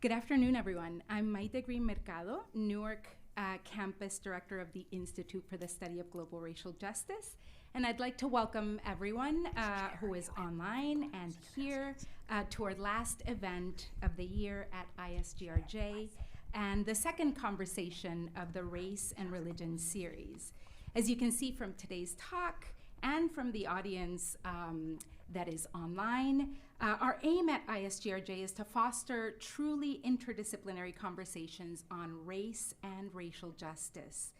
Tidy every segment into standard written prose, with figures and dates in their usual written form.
Good afternoon, everyone. I'm Maite Green Mercado, Newark Campus Director of the Institute for the Study of Global Racial Justice. And I'd like to welcome everyone who is online and here to our last event of the year at ISGRJ and the second conversation of the Race and Religion series. As you can see from today's talk and from the audience that is online, our aim at ISGRJ is to foster truly interdisciplinary conversations on race and racial justice.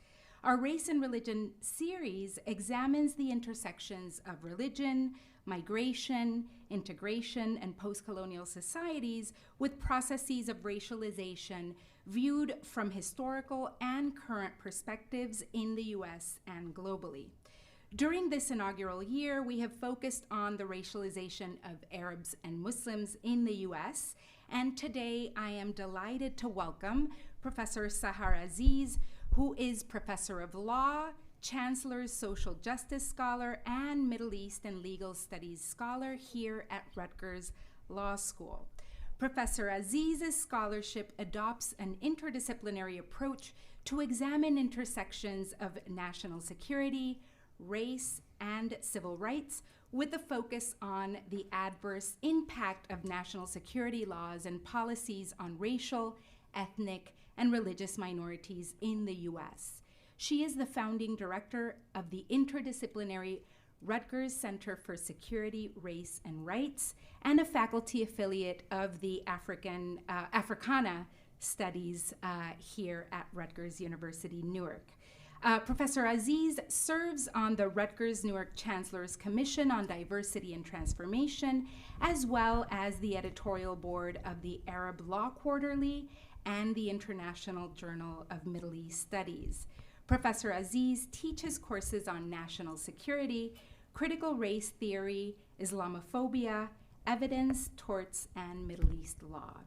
Our Race and Religion series examines the intersections of religion, migration, integration, and post-colonial societies with processes of racialization viewed from historical and current perspectives in the US and globally. During this inaugural year, we have focused on the racialization of Arabs and Muslims in the US, and today I am delighted to welcome Professor Sahar Aziz, who is Professor of Law, Chancellor's Social Justice Scholar, and Middle East and Legal Studies Scholar here at Rutgers Law School. Professor Aziz's scholarship adopts an interdisciplinary approach to examine intersections of national security, race, and civil rights, with a focus on the adverse impact of national security laws and policies on racial, ethnic, and religious minorities in the US. She is the founding director of the interdisciplinary Rutgers Center for Security, Race, and Rights, and a faculty affiliate of the Africana Studies here at Rutgers University-Newark. Professor Aziz serves on the Rutgers-Newark Chancellor's Commission on Diversity and Transformation, as well as the editorial board of the Arab Law Quarterly and the International Journal of Middle East Studies. Professor Aziz teaches courses on national security, critical race theory, Islamophobia, evidence, torts, and Middle East law.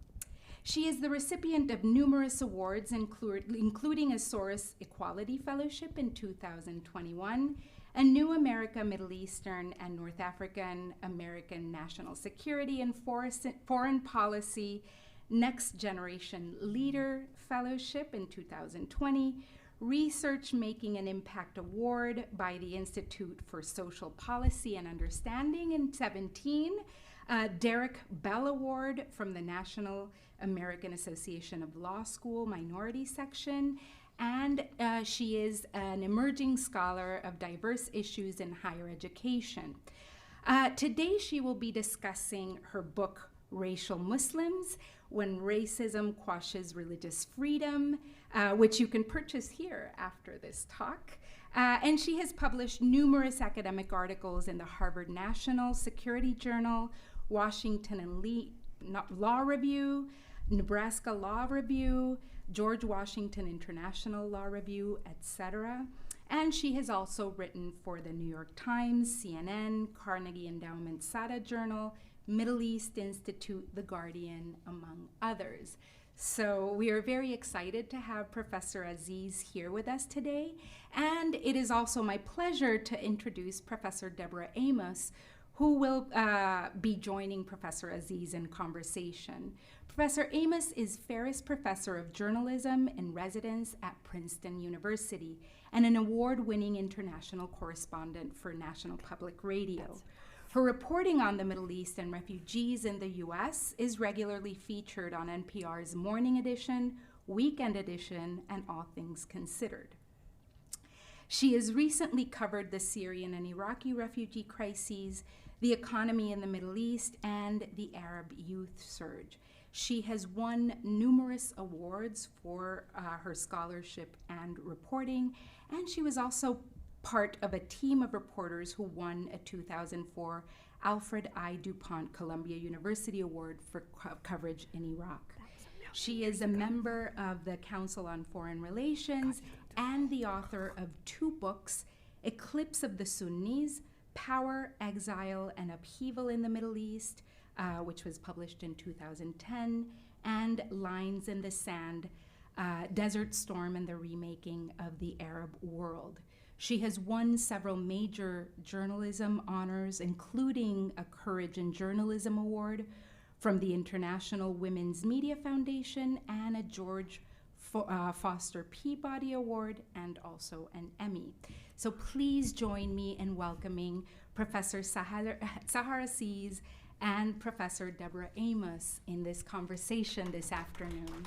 She is the recipient of numerous awards, including a Soros Equality Fellowship in 2021, a New America Middle Eastern and North African American National Security and Foreign Policy Next Generation Leader Fellowship in 2020, Research Making an Impact Award by the Institute for Social Policy and Understanding in 2017, Derek Bell Award from the National American Association of Law School Minority Section, and she is an emerging scholar of diverse issues in higher education. Today she will be discussing her book, Racial Muslims, When Racism Quashes Religious Freedom, which you can purchase here after this talk. And she has published numerous academic articles in the Harvard National Security Journal, Washington and Law Review, Nebraska Law Review, George Washington International Law Review, etc. And she has also written for the New York Times, CNN, Carnegie Endowment SADA Journal, Middle East Institute, The Guardian, among others. So we are very excited to have Professor Aziz here with us today. And it is also my pleasure to introduce Professor Deborah Amos, who will be joining Professor Aziz in conversation. Professor Amos is Ferris Professor of Journalism in Residence at Princeton University and an award-winning international correspondent for National Public Radio. Her reporting on the Middle East and refugees in the US is regularly featured on NPR's Morning Edition, Weekend Edition, and All Things Considered. She has recently covered the Syrian and Iraqi refugee crises, the economy in the Middle East, and the Arab youth surge. She has won numerous awards for her scholarship and reporting, and she was also part of a team of reporters who won a 2004 Alfred I. DuPont Columbia University Award for coverage in Iraq. She is a member of the Council on Foreign Relations and the author of 2 books, Eclipse of the Sunnis, Power, Exile, and Upheaval in the Middle East, which was published in 2010, and Lines in the Sand, Desert Storm and the Remaking of the Arab World. She has won several major journalism honors, including a Courage in Journalism Award from the International Women's Media Foundation and a George Foster Peabody Award, and also an Emmy. So please join me in welcoming Professor Sahar Aziz and Professor Deborah Amos in this conversation this afternoon.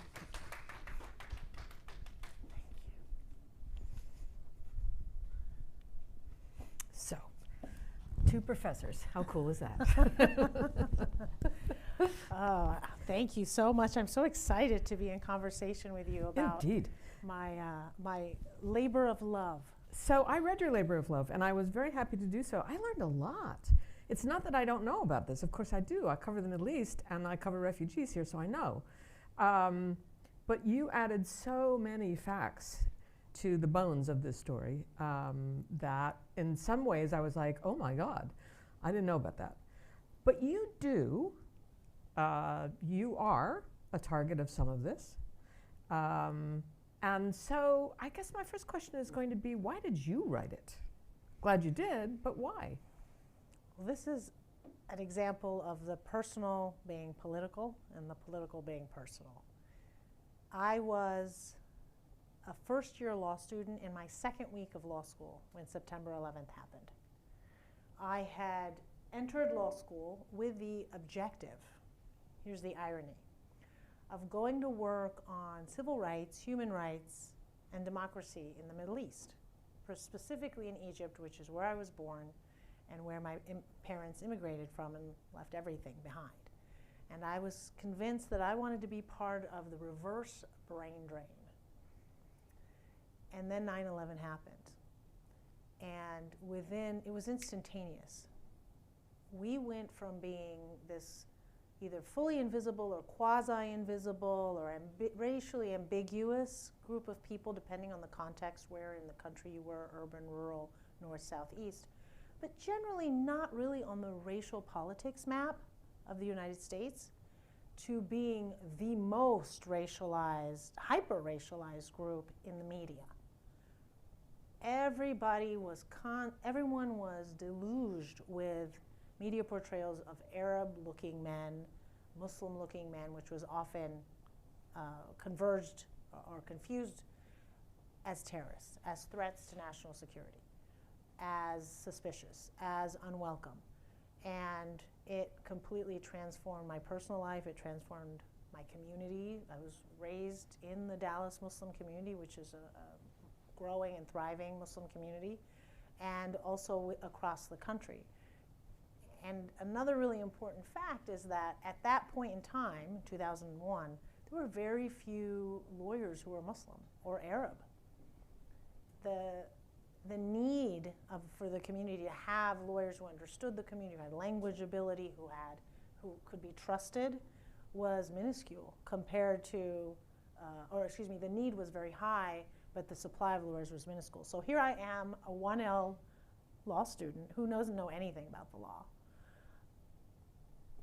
So, two professors, how cool is that? Thank you so much. I'm so excited to be in conversation with you about Indeed. my labor of love. So I read your labor of love, and I was very happy to do so. I learned a lot. It's not that I don't know about this. Of course I do. I cover the Middle East, and I cover refugees here, so I know. But you added so many facts to the bones of this story that in some ways I was like, oh my God, I didn't know about that. But you do. You are a target of some of this. And so I guess my first question is going to be, why did you write it? Glad you did, but why? Well, this is an example of the personal being political and the political being personal. I was a first-year law student in my second week of law school when September 11th happened. I had entered law school with the objective, here's the irony, of going to work on civil rights, human rights, and democracy in the Middle East, specifically in Egypt, which is where I was born and where my parents immigrated from and left everything behind. And I was convinced that I wanted to be part of the reverse brain drain. And then 9/11 happened. And it was instantaneous. We went from being this either fully invisible or quasi-invisible or racially ambiguous group of people, depending on the context where in the country you were, urban, rural, north, south, east, but generally not really on the racial politics map of the United States, to being the most racialized, hyper-racialized group in the media. Everyone was deluged with media portrayals of Arab-looking men, Muslim-looking men, which was often converged or confused as terrorists, as threats to national security, as suspicious, as unwelcome. And it completely transformed my personal life. It transformed my community. I was raised in the Dallas Muslim community, which is a growing and thriving Muslim community, and also across the country. And another really important fact is that at that point in time, 2001, there were very few lawyers who were Muslim or Arab. The need for the community to have lawyers who understood the community, who had language ability, who could be trusted, was minuscule compared to, the need was very high, but the supply of lawyers was minuscule. So here I am, a 1L law student who doesn't know anything about the law,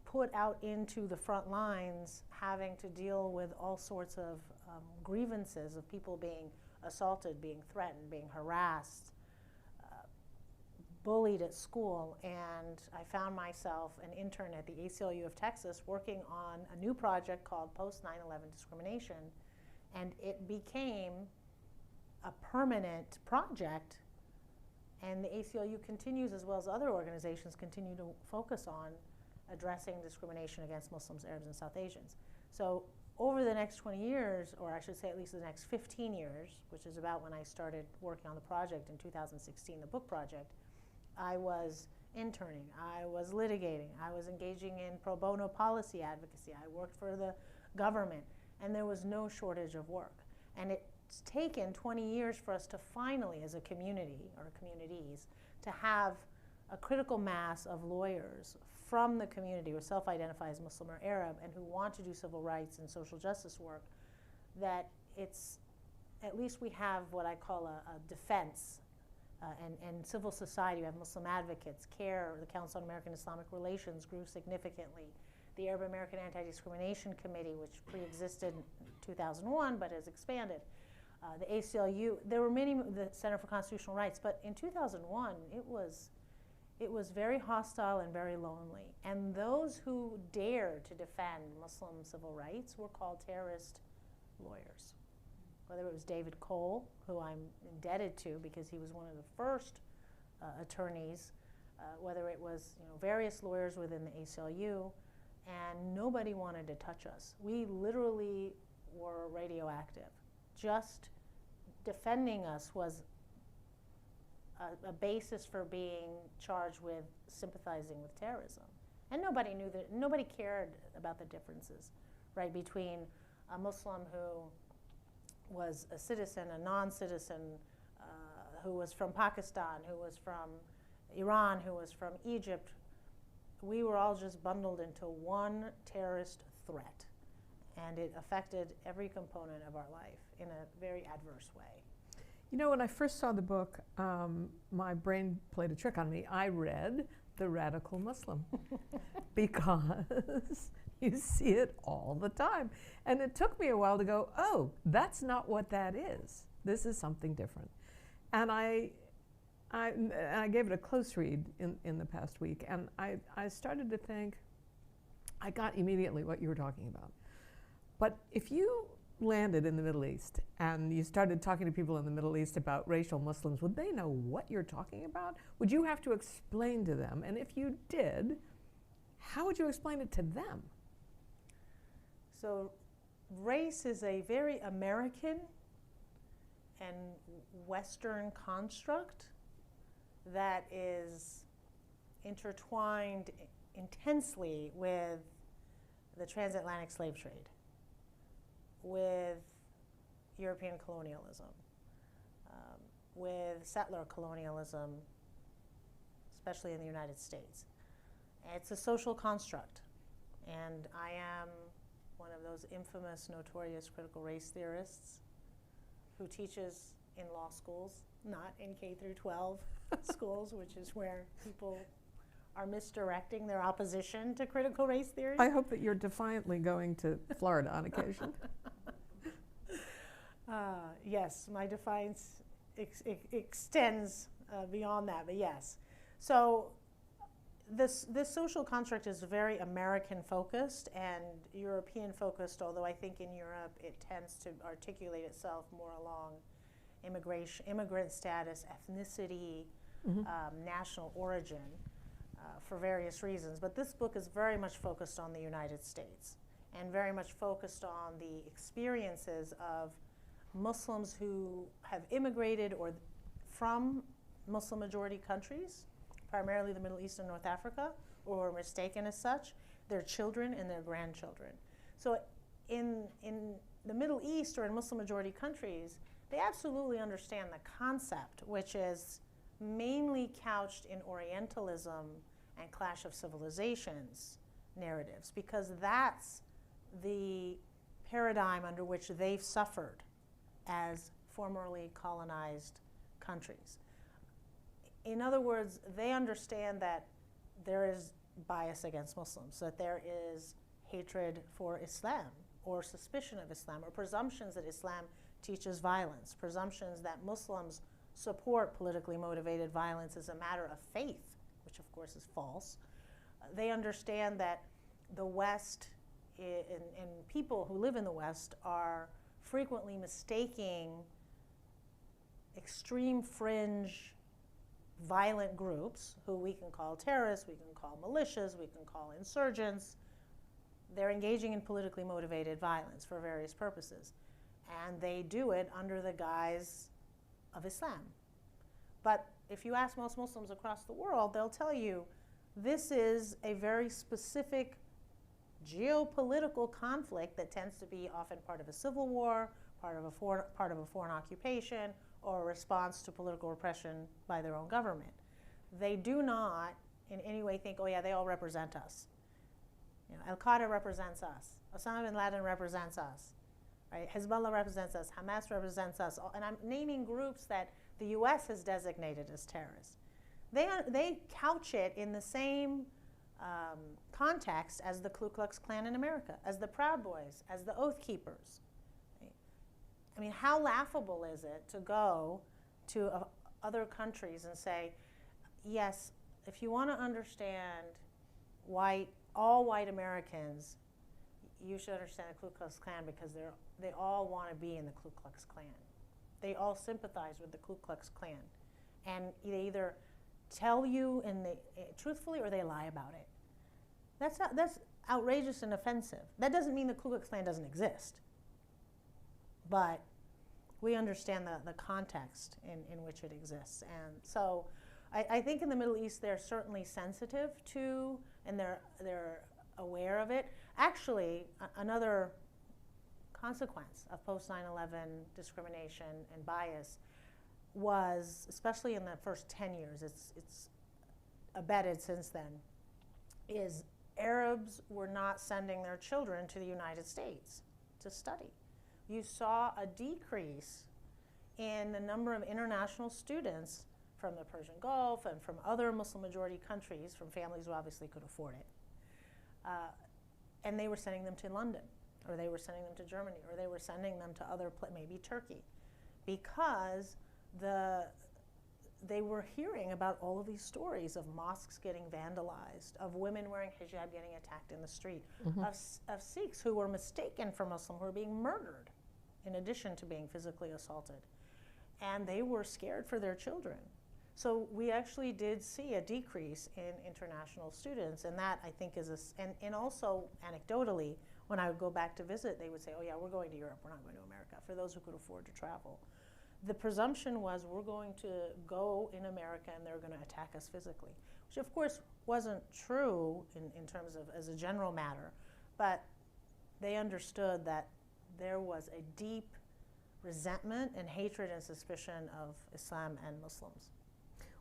put out into the front lines, having to deal with all sorts of grievances of people being assaulted, being threatened, being harassed, bullied at school. And I found myself an intern at the ACLU of Texas working on a new project called Post 9/11 Discrimination. And it became a permanent project. And the ACLU continues, as well as other organizations, continue to focus on addressing discrimination against Muslims, Arabs, and South Asians. So over the next 20 years, or I should say at least the next 15 years, which is about when I started working on the project in 2016, the book project, I was interning, I was litigating, I was engaging in pro bono policy advocacy, I worked for the government, and there was no shortage of work. And it's taken 20 years for us to finally, as a community, or communities, to have a critical mass of lawyers from the community who self-identify as Muslim or Arab and who want to do civil rights and social justice work, that it's, at least we have what I call a defense. And civil society, we have Muslim advocates, CARE, the Council on American Islamic Relations, grew significantly. The Arab American Anti-Discrimination Committee, which pre-existed in 2001 but has expanded. The ACLU, there were many, the Center for Constitutional Rights, but in 2001, it was it was very hostile and very lonely. And those who dared to defend Muslim civil rights were called terrorist lawyers. Whether it was David Cole, who I'm indebted to because he was one of the first attorneys, whether it was various lawyers within the ACLU, and nobody wanted to touch us. We literally were radioactive. Just defending us was a basis for being charged with sympathizing with terrorism. And nobody knew that, nobody cared about the differences, right, between a Muslim who was a citizen, a non-citizen, who was from Pakistan, who was from Iran, who was from Egypt. We were all just bundled into one terrorist threat, and it affected every component of our life in a very adverse way. You know, when I first saw the book, my brain played a trick on me. I read The Radical Muslim because you see it all the time. And it took me a while to go, oh, that's not what that is. This is something different. And I gave it a close read in the past week, and I started to think, I got immediately what you were talking about. But if you landed in the Middle East and you started talking to people in the Middle East about racial Muslims, would they know what you're talking about? Would you have to explain to them? And if you did, how would you explain it to them? So race is a very American and Western construct that is intertwined intensely with the transatlantic slave trade, with European colonialism, with settler colonialism, especially in the United States. It's a social construct, and I am one of those infamous, notorious critical race theorists who teaches in law schools, not in K through 12 schools, which is where people are misdirecting their opposition to critical race theory. I hope that you're defiantly going to Florida on occasion. Yes, my defiance extends beyond that, but yes. So this social construct is very American-focused and European-focused, although I think in Europe it tends to articulate itself more along immigration, immigrant status, ethnicity, national origin, for various reasons. But this book is very much focused on the United States and very much focused on the experiences of Muslims who have immigrated or from Muslim-majority countries, primarily the Middle East and North Africa, or were mistaken as such, their children and their grandchildren. So in the Middle East or in Muslim-majority countries, they absolutely understand the concept, which is mainly couched in Orientalism and clash of civilizations narratives, because that's the paradigm under which they've suffered as formerly colonized countries. In other words, they understand that there is bias against Muslims, that there is hatred for Islam or suspicion of Islam or presumptions that Islam teaches violence, presumptions that Muslims support politically motivated violence as a matter of faith, which of course is false. They understand that the West and people who live in the West are frequently mistaking extreme fringe violent groups, who we can call terrorists, we can call militias, we can call insurgents. They're engaging in politically motivated violence for various purposes. And they do it under the guise of Islam. But if you ask most Muslims across the world, they'll tell you this is a very specific geopolitical conflict that tends to be often part of a civil war, part of a foreign occupation, or a response to political repression by their own government. They do not in any way think, oh yeah, they all represent us. You know, Al-Qaeda represents us. Osama bin Laden represents us. Right? Hezbollah represents us. Hamas represents us. And I'm naming groups that the US has designated as terrorists. They couch it in the same context as the Ku Klux Klan in America, as the Proud Boys, as the Oath Keepers. Right? I mean, how laughable is it to go to other countries and say, yes, if you want to understand all white Americans, you should understand the Ku Klux Klan, because they all want to be in the Ku Klux Klan. They all sympathize with the Ku Klux Klan, and they either tell you truthfully, or they lie about it. That's outrageous and offensive. That doesn't mean the Ku Klux Klan doesn't exist, but we understand the context in which it exists. And so I think in the Middle East they're certainly sensitive to, and they're aware of it. Actually, another consequence of post 9/11 discrimination and bias was, especially in the first 10 years, it's abetted since then, is Arabs were not sending their children to the United States to study. You saw a decrease in the number of international students from the Persian Gulf and from other Muslim majority countries, from families who obviously could afford it. And they were sending them to London, or they were sending them to Germany, or they were sending them to maybe Turkey, because they were hearing about all of these stories of mosques getting vandalized, of women wearing hijab getting attacked in the street, of Sikhs who were mistaken for Muslim, who were being murdered in addition to being physically assaulted. And they were scared for their children. So we actually did see a decrease in international students, and that I think is and also anecdotally, when I would go back to visit, they would say, oh yeah, we're going to Europe, we're not going to America, for those who could afford to travel. The presumption was we're going to go in America and they're going to attack us physically, which of course wasn't true in terms of as a general matter, but they understood that there was a deep resentment and hatred and suspicion of Islam and Muslims.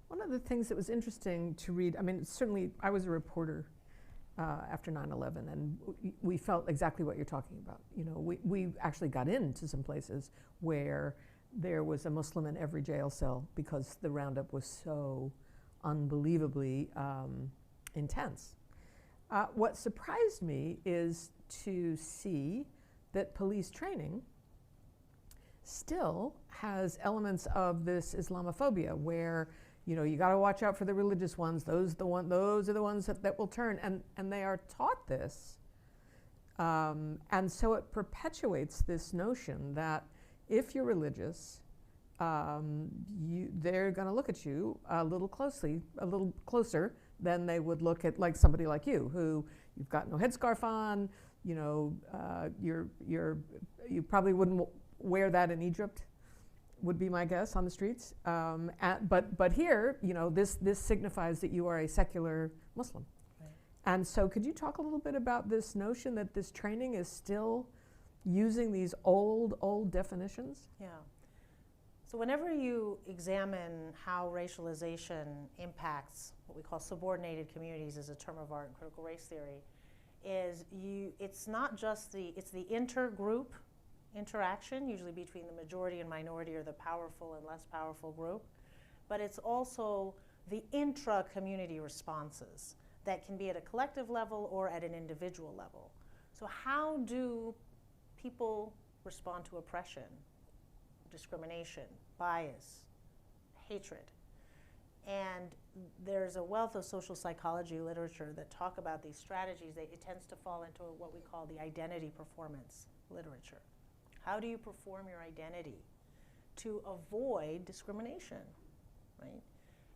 One of the things that was interesting to read, I mean, certainly I was a reporter after 9/11, and we felt exactly what you're talking about. You know, we actually got into some places where there was a Muslim in every jail cell because the roundup was so unbelievably intense. What surprised me is to see that police training still has elements of this Islamophobia, where you got to watch out for the religious ones. Those are the ones that will turn, and they are taught this, and so it perpetuates this notion that if you're religious, they're going to look at you a little closer than they would look at like somebody like you, who you've got no headscarf on. You probably wouldn't wear that in Egypt, would be my guess, on the streets. But here, this signifies that you are a secular Muslim. Right. And so, could you talk a little bit about this notion that this training is still using these old definitions? Yeah. So whenever you examine how racialization impacts what we call subordinated communities, as a term of art in critical race theory, it's not just it's the intergroup interaction, usually between the majority and minority, or the powerful and less powerful group, but it's also the intra-community responses that can be at a collective level or at an individual level. So how do people respond to oppression, discrimination, bias, hatred? And there's a wealth of social psychology literature that talk about these strategies. It tends to fall into what we call the identity performance literature. How do you perform your identity to avoid discrimination, right?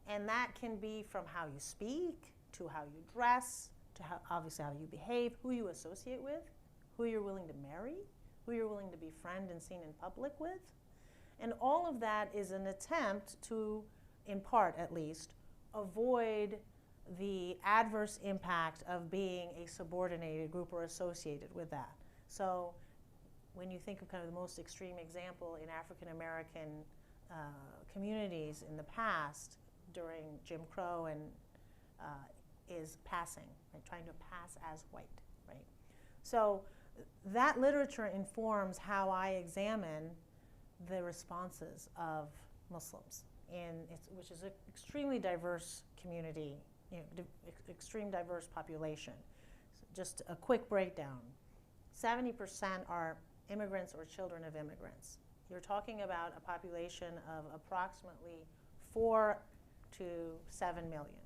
And that can be from how you speak, to how you dress, to obviously how you behave, who you associate with, who you're willing to marry, who you're willing to befriend and seen in public with. And all of that is an attempt to, in part at least, avoid the adverse impact of being a subordinated group or associated with that. So when you think of kind of the most extreme example in African American communities in the past during Jim Crow, and is passing, right? Trying to pass as white, right? So that literature informs how I examine the responses of Muslims which is an extremely diverse community, extreme diverse population. So just a quick breakdown: 70% are immigrants or children of immigrants. You're talking about a population of approximately 4 to 7 million.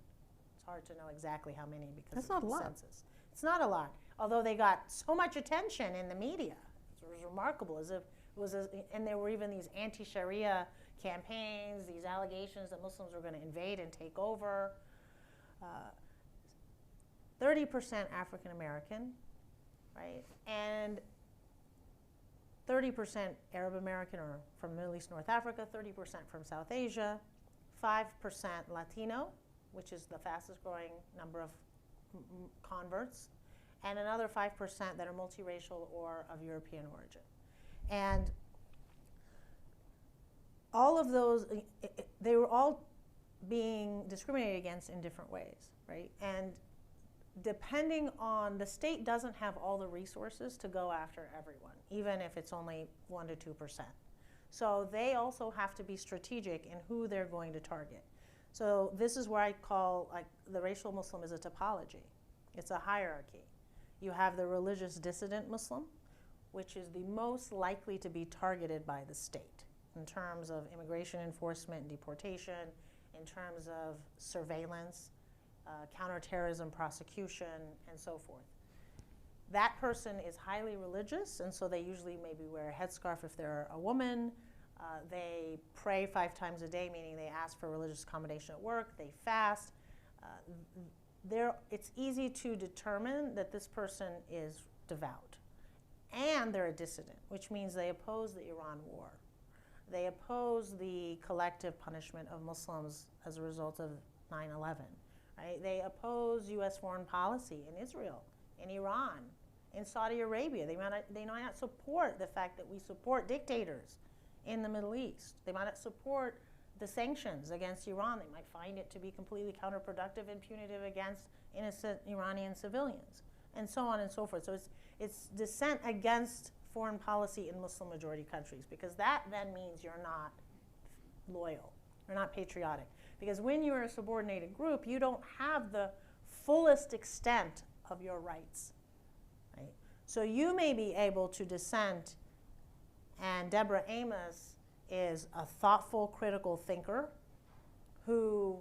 hard to know exactly how many because That's of not a the lot. census. It's not a lot, although they got so much attention in the media. It was remarkable, as if it was, and there were even these anti-Sharia campaigns, these allegations that Muslims were going to invade and take over. 30% African American, right? And 30% Arab American or from Middle East, North Africa, 30% from South Asia, 5% Latino, which is the fastest growing number of converts, and another 5% that are multiracial or of European origin. And all of those, they were all being discriminated against in different ways, right? And depending on, the state doesn't have all the resources to go after everyone, even if it's only 1% to 2%. So they also have to be strategic in who they're going to target. So this is where I call, like, the racial Muslim is a topology. It's a hierarchy. You have the religious dissident Muslim, which is the most likely to be targeted by the state in terms of immigration enforcement and deportation, in terms of surveillance, counterterrorism prosecution, and so forth. That person is highly religious, and so they usually maybe wear a headscarf if they're a woman. They pray 5 times a day, meaning they ask for religious accommodation at work. They fast. It's easy to determine that this person is devout. And they're a dissident, which means they oppose the Iran war. They oppose the collective punishment of Muslims as a result of 9/11. Right? They oppose U.S. foreign policy in Israel, in Iran, in Saudi Arabia. They might not support the fact that we support dictators in the Middle East. They might not support the sanctions against Iran. They might find it to be completely counterproductive and punitive against innocent Iranian civilians, and so on and so forth. So it's dissent against foreign policy in Muslim majority countries, because that then means you're not loyal, you're not patriotic. Because when you're a subordinated group, you don't have the fullest extent of your rights, right? So you may be able to dissent, and Deborah Amos is a thoughtful, critical thinker who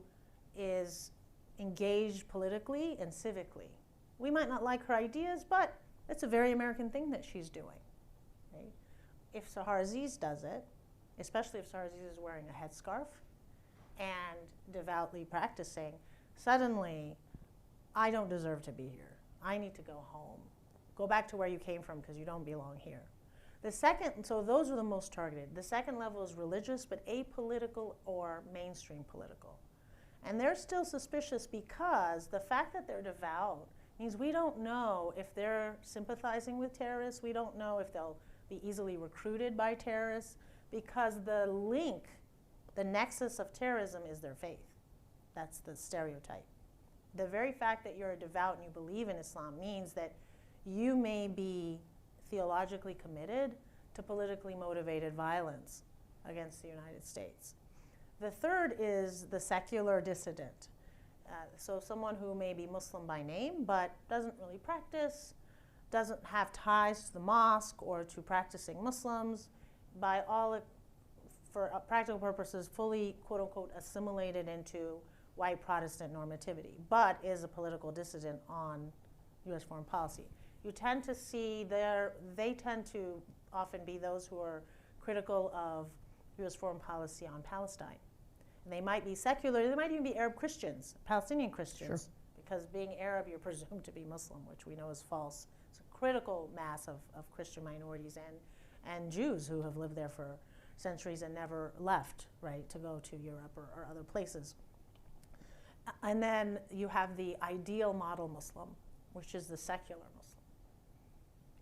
is engaged politically and civically. We might not like her ideas, but it's a very American thing that she's doing, right? If Sahar Aziz does it, especially if Sahar Aziz is wearing a headscarf and devoutly practicing, suddenly, I don't deserve to be here. I need to go home. Go back to where you came from, because you don't belong here. The second, so those are the most targeted. The second level is religious, but apolitical or mainstream political. And they're still suspicious because the fact that they're devout means we don't know if they're sympathizing with terrorists. We don't know if they'll be easily recruited by terrorists, because the link, the nexus of terrorism is their faith. That's the stereotype. The very fact that you're a devout and you believe in Islam means that you may be theologically committed to politically motivated violence against the United States. The third is the secular dissident. So someone who may be Muslim by name but doesn't really practice, doesn't have ties to the mosque or to practicing Muslims, by all, for practical purposes, fully, quote unquote, assimilated into white Protestant normativity, but is a political dissident on U.S. foreign policy. You tend to see they tend to often be those who are critical of U.S. foreign policy on Palestine. And they might be secular, they might even be Arab Christians, Palestinian Christians, Sure. because being Arab, you're presumed to be Muslim, which we know is false. It's a critical mass of Christian minorities and Jews who have lived there for centuries and never left, right, to go to Europe or other places. And then you have the ideal model Muslim, which is the secular Muslim.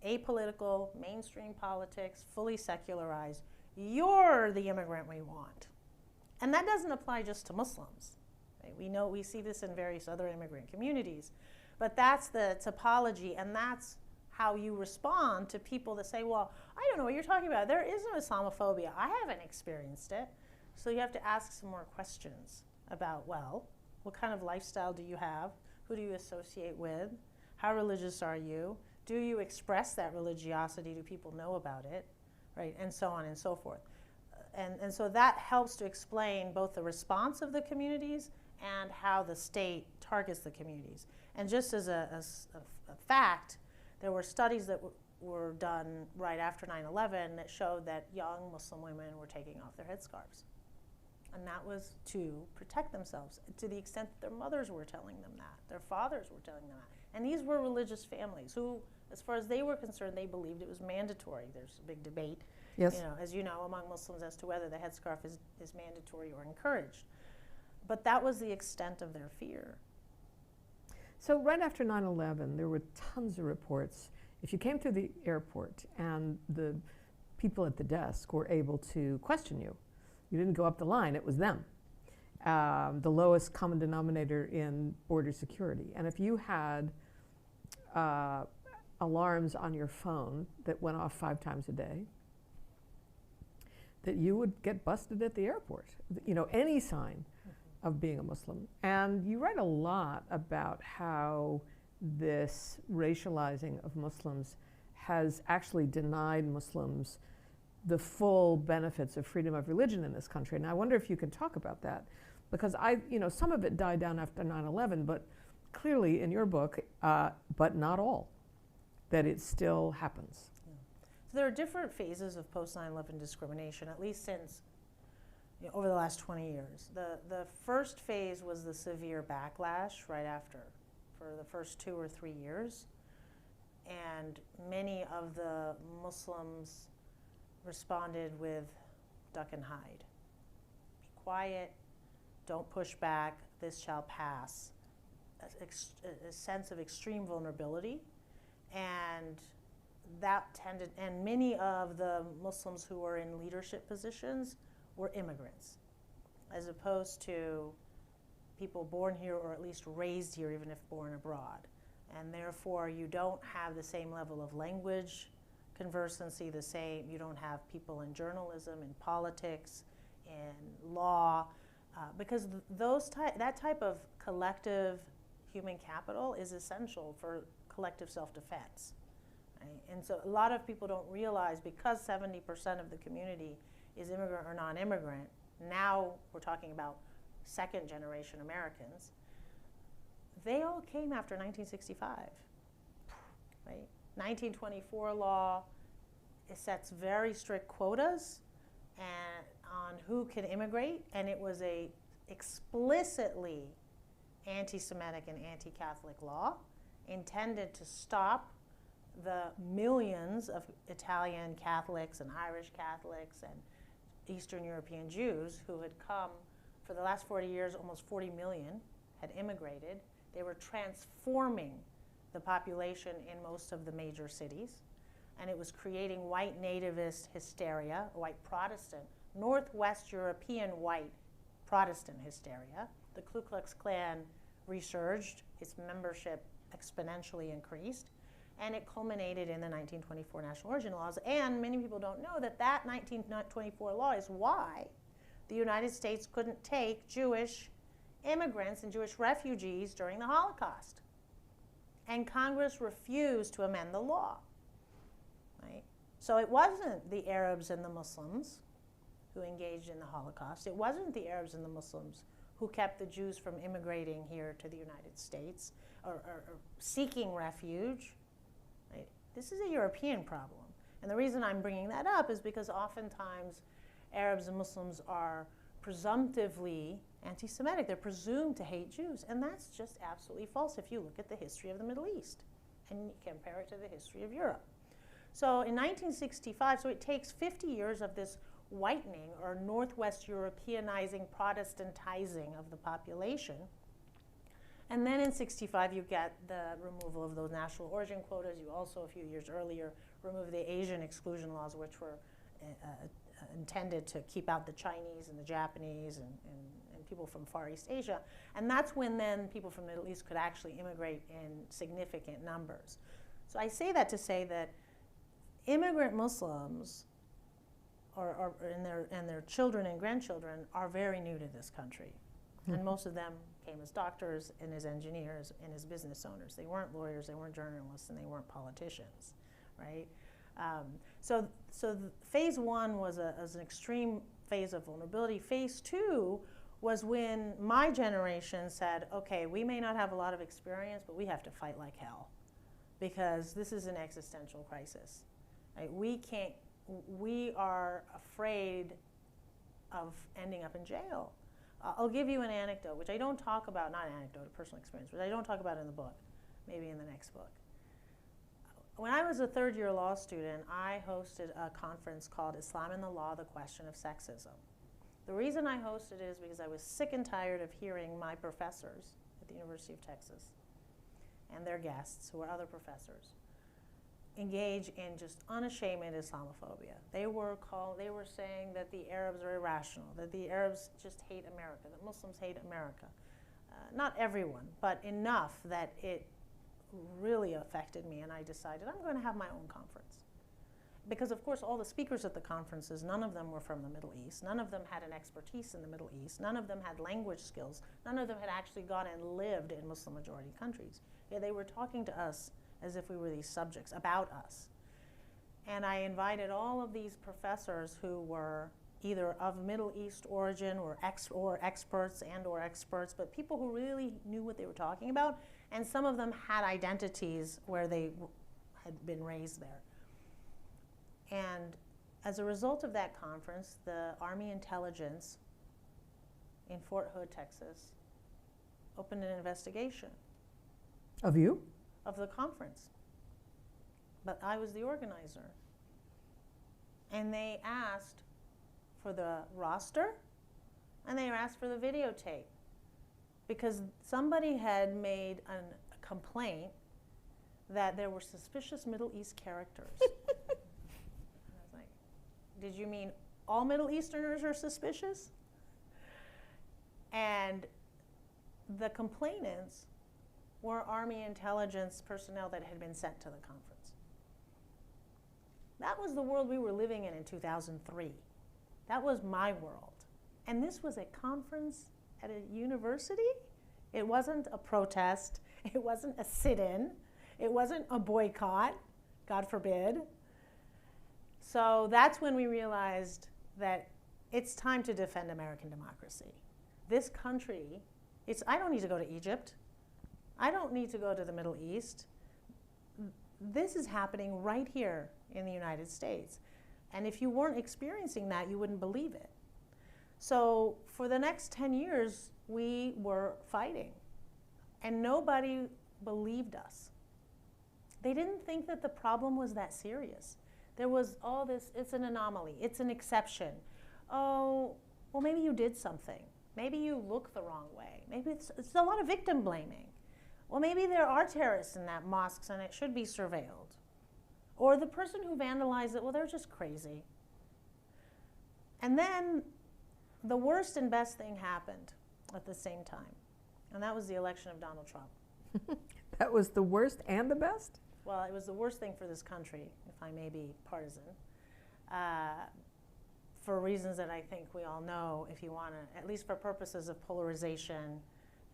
Apolitical, mainstream politics, fully secularized. You're the immigrant we want. And that doesn't apply just to Muslims. Right? We see this in various other immigrant communities. But that's the topology, and that's how you respond to people that say, well, I don't know what you're talking about. There is no Islamophobia. I haven't experienced it. So you have to ask some more questions about, well, what kind of lifestyle do you have? Who do you associate with? How religious are you? Do you express that religiosity? Do people know about it? Right? And so on and so forth. And so that helps to explain both the response of the communities and how the state targets the communities. And just as a fact, there were studies that were done right after 9/11 that showed that young Muslim women were taking off their headscarves. And that was to protect themselves, to the extent that their mothers were telling them that, their fathers were telling them that. And these were religious families who, as far as they were concerned, they believed it was mandatory. There's a big debate, Yes. as you know, among Muslims as to whether the headscarf is mandatory or encouraged. But that was the extent of their fear. So right after 9/11, there were tons of reports. If you came through the airport and the people at the desk were able to question you, you didn't go up the line, it was them. The lowest common denominator in border security. And if you had alarms on your phone that went off 5 times a day, that you would get busted at the airport. Any sign of being a Muslim. And you write a lot about how this racializing of Muslims has actually denied Muslims the full benefits of freedom of religion in this country. And I wonder if you can talk about that, because some of it died down after 9/11, but clearly in your book, but not all, that it still happens. Yeah. So there are different phases of post-9/11 discrimination, at least since over the last 20 years. The first phase was the severe backlash right after, for the first 2 or 3 years. And many of the Muslims responded with duck and hide. Be quiet, don't push back, this shall pass. A sense of extreme vulnerability. And and many of the Muslims who were in leadership positions were immigrants, as opposed to people born here or at least raised here, even if born abroad. And therefore, you don't have the same level of language conversancy, you don't have people in journalism, in politics, in law, because that type of collective human capital is essential for collective self-defense. Right? And so a lot of people don't realize, because 70% of the community is immigrant or non-immigrant, now we're talking about second-generation Americans, they all came after 1965, right? 1924 law, it sets very strict quotas on who can immigrate, and it was a explicitly anti-Semitic and anti-Catholic law intended to stop the millions of Italian Catholics and Irish Catholics and Eastern European Jews who had come for the last 40 years. Almost 40 million had immigrated. They were transforming the population in most of the major cities, and it was creating white nativist hysteria, white Protestant, Northwest European white Protestant hysteria. The Ku Klux Klan resurged, its membership exponentially increased, and it culminated in the 1924 national origin laws. And many people don't know that 1924 law is why the United States couldn't take Jewish immigrants and Jewish refugees during the Holocaust. And Congress refused to amend the law. Right? So it wasn't the Arabs and the Muslims who engaged in the Holocaust. It wasn't the Arabs and the Muslims who kept the Jews from immigrating here to the United States or seeking refuge. Right? This is a European problem. And the reason I'm bringing that up is because oftentimes Arabs and Muslims are presumptively anti-Semitic. They're presumed to hate Jews. And that's just absolutely false if you look at the history of the Middle East and compare it to the history of Europe. So in 1965, so it takes 50 years of this whitening or Northwest Europeanizing, Protestantizing of the population. And then in 65, you get the removal of those national origin quotas. You also, a few years earlier, remove the Asian exclusion laws, which were intended to keep out the Chinese and the Japanese and people from Far East Asia. And that's when then people from the Middle East could actually immigrate in significant numbers. So I say that to say that immigrant Muslims and their children and grandchildren are very new to this country. And most of them came as doctors and as engineers and as business owners. They weren't lawyers, they weren't journalists, and they weren't politicians, right? So phase one was an extreme phase of vulnerability. Phase two was when my generation said, okay, we may not have a lot of experience, but we have to fight like hell because this is an existential crisis. Right? We are afraid of ending up in jail. I'll give you an anecdote, which I don't talk about, not an anecdote, a personal experience, which I don't talk about in the book, maybe in the next book. When I was a third-year law student, I hosted a conference called Islam and the Law, the Question of Sexism. The reason I hosted it is because I was sick and tired of hearing my professors at the University of Texas and their guests, who were other professors, engage in just unashamed Islamophobia. They were saying that the Arabs are irrational, that the Arabs just hate America, that Muslims hate America. Not everyone, but enough that it really affected me, and I decided I'm going to have my own conference. Because of course all the speakers at the conferences, none of them were from the Middle East, none of them had an expertise in the Middle East, none of them had language skills, none of them had actually gone and lived in Muslim majority countries. Yeah, they were talking to us as if we were these subjects, about us. And I invited all of these professors who were either of Middle East origin or experts, but people who really knew what they were talking about, and some of them had identities where they had been raised there. And as a result of that conference, the Army Intelligence in Fort Hood, Texas, opened an investigation. Of you? Of the conference. But I was the organizer. And they asked for the roster, and they asked for the videotape. Because somebody had made a complaint that there were suspicious Middle East characters. I was like, did you mean all Middle Easterners are suspicious? And the complainants were Army intelligence personnel that had been sent to the conference. That was the world we were living in 2003. That was my world. And this was a conference at a university. It wasn't a protest. It wasn't a sit-in. It wasn't a boycott, God forbid. So that's when we realized that it's time to defend American democracy. This country, I don't need to go to Egypt. I don't need to go to the Middle East. This is happening right here in the United States. And if you weren't experiencing that, you wouldn't believe it. So for the next 10 years, we were fighting. And nobody believed us. They didn't think that the problem was that serious. There was all this, it's an anomaly, it's an exception. Oh, well, maybe you did something. Maybe you look the wrong way. Maybe it's a lot of victim blaming. Well, maybe there are terrorists in that mosque and it should be surveilled. Or the person who vandalized it, well, they're just crazy. And then the worst and best thing happened at the same time. And that was the election of Donald Trump. That was the worst and the best? Well, it was the worst thing for this country, if I may be partisan, for reasons that I think we all know, if you want to, at least for purposes of polarization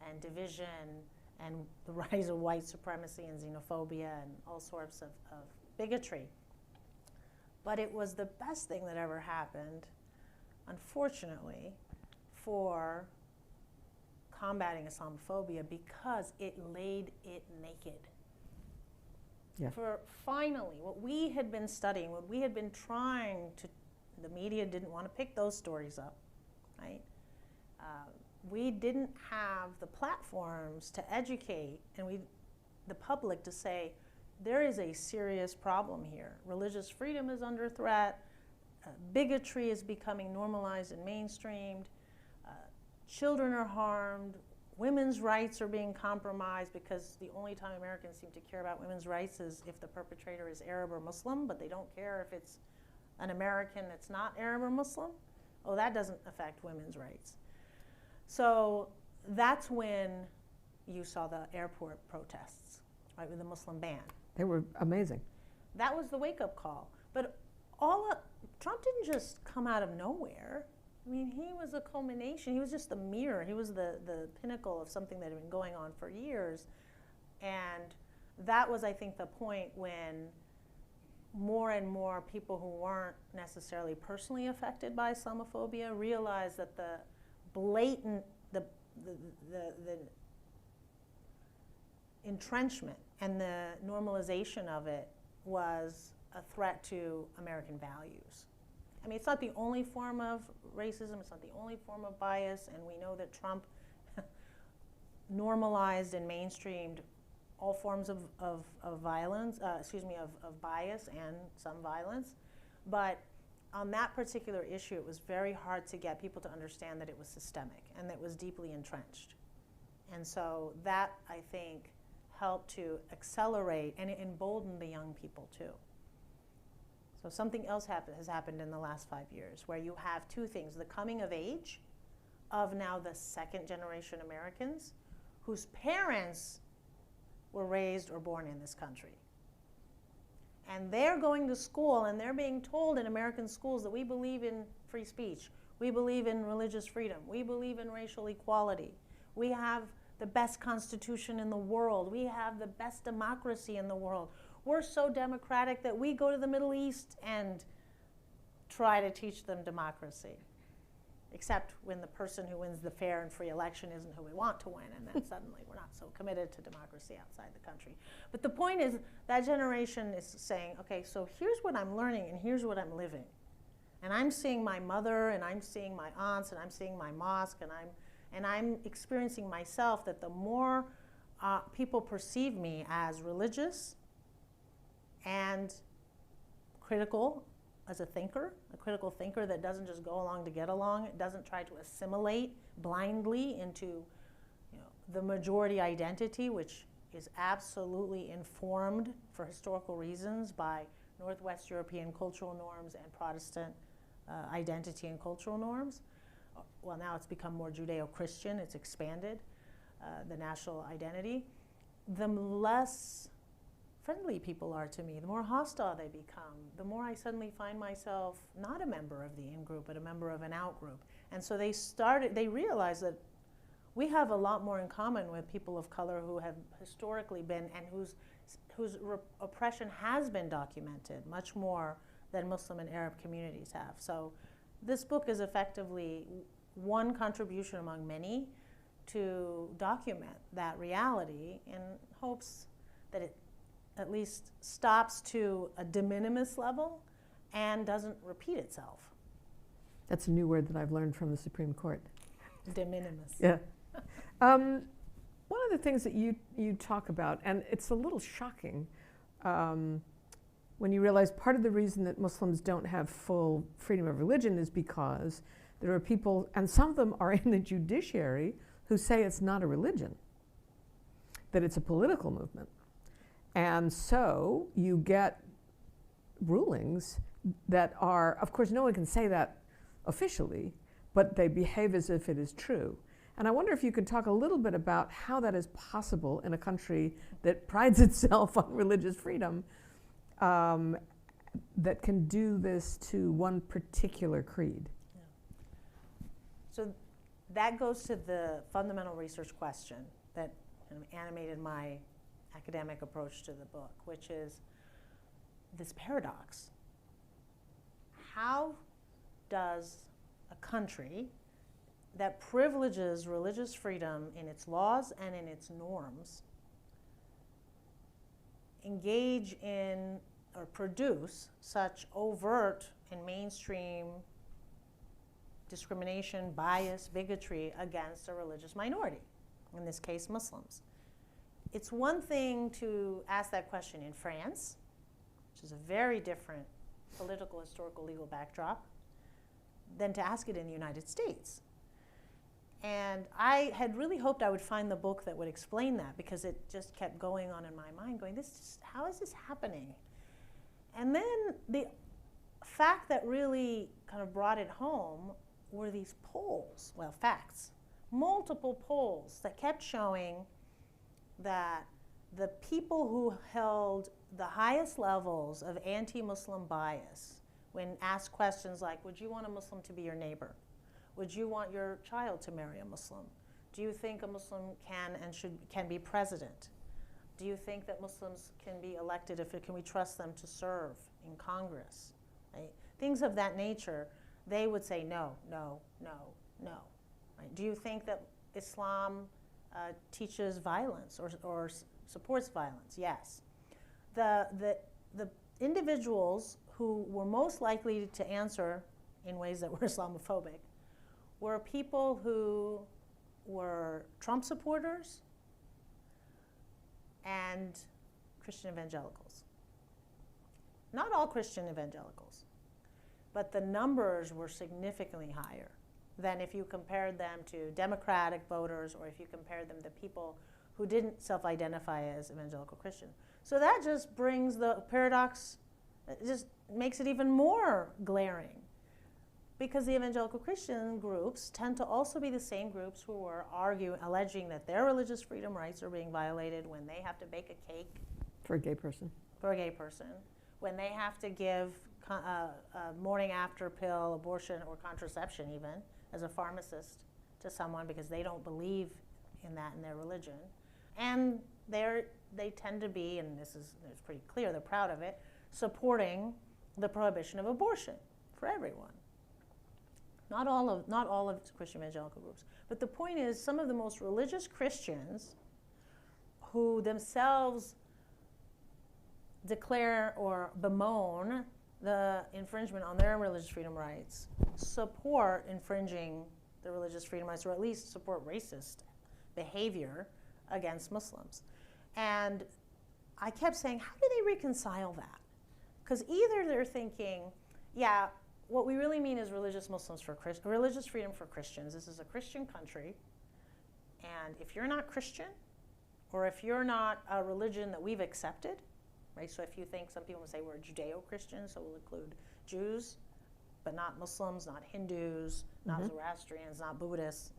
and division and the rise of white supremacy and xenophobia and all sorts of bigotry. But it was the best thing that ever happened, unfortunately, for combating Islamophobia, because it laid it naked. Yeah. For finally, what we had been studying, what we had been trying to, the media didn't want to pick those stories up, right? We didn't have the platforms to educate the public to say, there is a serious problem here. Religious freedom is under threat. Bigotry is becoming normalized and mainstreamed. Children are harmed. Women's rights are being compromised, because the only time Americans seem to care about women's rights is if the perpetrator is Arab or Muslim, but they don't care if it's an American that's not Arab or Muslim. Oh, that doesn't affect women's rights. So that's when you saw the airport protests, right, with the Muslim ban. They were amazing. That was the wake-up call. But Trump didn't just come out of nowhere. I mean, he was a culmination. He was just the mirror. He was the pinnacle of something that had been going on for years. And that was, I think, the point when more and more people who weren't necessarily personally affected by Islamophobia realized that the blatant, the entrenchment and the normalization of it was a threat to American values. I mean, it's not the only form of racism, it's not the only form of bias, and we know that Trump normalized and mainstreamed all forms of violence, of bias and some violence. But on that particular issue, it was very hard to get people to understand that it was systemic and that it was deeply entrenched. And so that, I think, helped to accelerate and embolden the young people too. So something else has happened in the last 5 years, where you have two things: the coming of age of now the second generation Americans whose parents were raised or born in this country. And they're going to school and they're being told in American schools that we believe in free speech, we believe in religious freedom, we believe in racial equality, we have the best constitution in the world, we have the best democracy in the world. We're so democratic that we go to the Middle East and try to teach them democracy. Except when the person who wins the fair and free election isn't who we want to win, and then suddenly we're not so committed to democracy outside the country. But the point is, that generation is saying, okay, so here's what I'm learning and here's what I'm living. And I'm seeing my mother, and I'm seeing my aunts, and I'm seeing my mosque, and I'm experiencing myself that the more people perceive me as religious and critical as a thinker, a critical thinker that doesn't just go along to get along, it doesn't try to assimilate blindly into the majority identity, which is absolutely informed for historical reasons by Northwest European cultural norms and Protestant identity and cultural norms. Well, now it's become more Judeo-Christian, it's expanded the national identity. The less friendly people are to me, the more hostile they become, the more I suddenly find myself not a member of the in-group, but a member of an out-group. And so they realized that we have a lot more in common with people of color who have historically been, and whose oppression has been documented much more than Muslim and Arab communities have. So this book is effectively one contribution among many to document that reality in hopes that it at least stops to a de minimis level and doesn't repeat itself. That's a new word that I've learned from the Supreme Court. De minimis. Yeah. One of the things that you talk about, and it's a little shocking when you realize part of the reason that Muslims don't have full freedom of religion is because there are people, and some of them are in the judiciary, who say it's not a religion, that it's a political movement. And so you get rulings that are, of course, no one can say that officially, but they behave as if it is true. And I wonder if you could talk a little bit about how that is possible in a country that prides itself on religious freedom, that can do this to one particular creed. Yeah. So that goes to the fundamental research question that kind of animated my academic approach to the book, which is this paradox. How does a country that privileges religious freedom in its laws and in its norms engage in or produce such overt and mainstream discrimination, bias, bigotry against a religious minority, in this case Muslims? It's one thing to ask that question in France, which is a very different political, historical, legal backdrop, than to ask it in the United States. And I had really hoped I would find the book that would explain that, because it just kept going on in my mind, going, how is this happening? And then the fact that really kind of brought it home were these polls, well, facts, multiple polls that kept showing that the people who held the highest levels of anti-Muslim bias, when asked questions like, would you want a Muslim to be your neighbor? Would you want your child to marry a Muslim? Do you think a Muslim can be president? Do you think that Muslims can be elected? Can we trust them to serve in Congress? Right? Things of that nature, they would say no, no, no, no. Right? Do you think that Islam teaches violence or supports violence? Yes. The individuals who were most likely to answer in ways that were Islamophobic were people who were Trump supporters and Christian evangelicals. Not all Christian evangelicals, but the numbers were significantly higher than if you compared them to Democratic voters or if you compared them to people who didn't self-identify as evangelical Christian. So that just brings the paradox, it just makes it even more glaring, because the evangelical Christian groups tend to also be the same groups who were alleging that their religious freedom rights are being violated when they have to bake a cake For a gay person. for a gay person, when they have to give a morning after pill, abortion, or contraception even, as a pharmacist to someone because they don't believe in that in their religion. And they tend to be, and it's pretty clear, they're proud of it, supporting the prohibition of abortion for everyone. Not all of Christian evangelical groups. But the point is, some of the most religious Christians who themselves declare or bemoan the infringement on their religious freedom rights support infringing the religious freedom rights, or at least support racist behavior against Muslims. And I kept saying, how do they reconcile that? Because either they're thinking, yeah, what we really mean is religious freedom for Christians. This is a Christian country, and if you're not Christian, or if you're not a religion that we've accepted, right? So if you think, some people would say we're Judeo-Christian, so we'll include Jews, but not Muslims, not Hindus, not Zoroastrians, not Buddhists.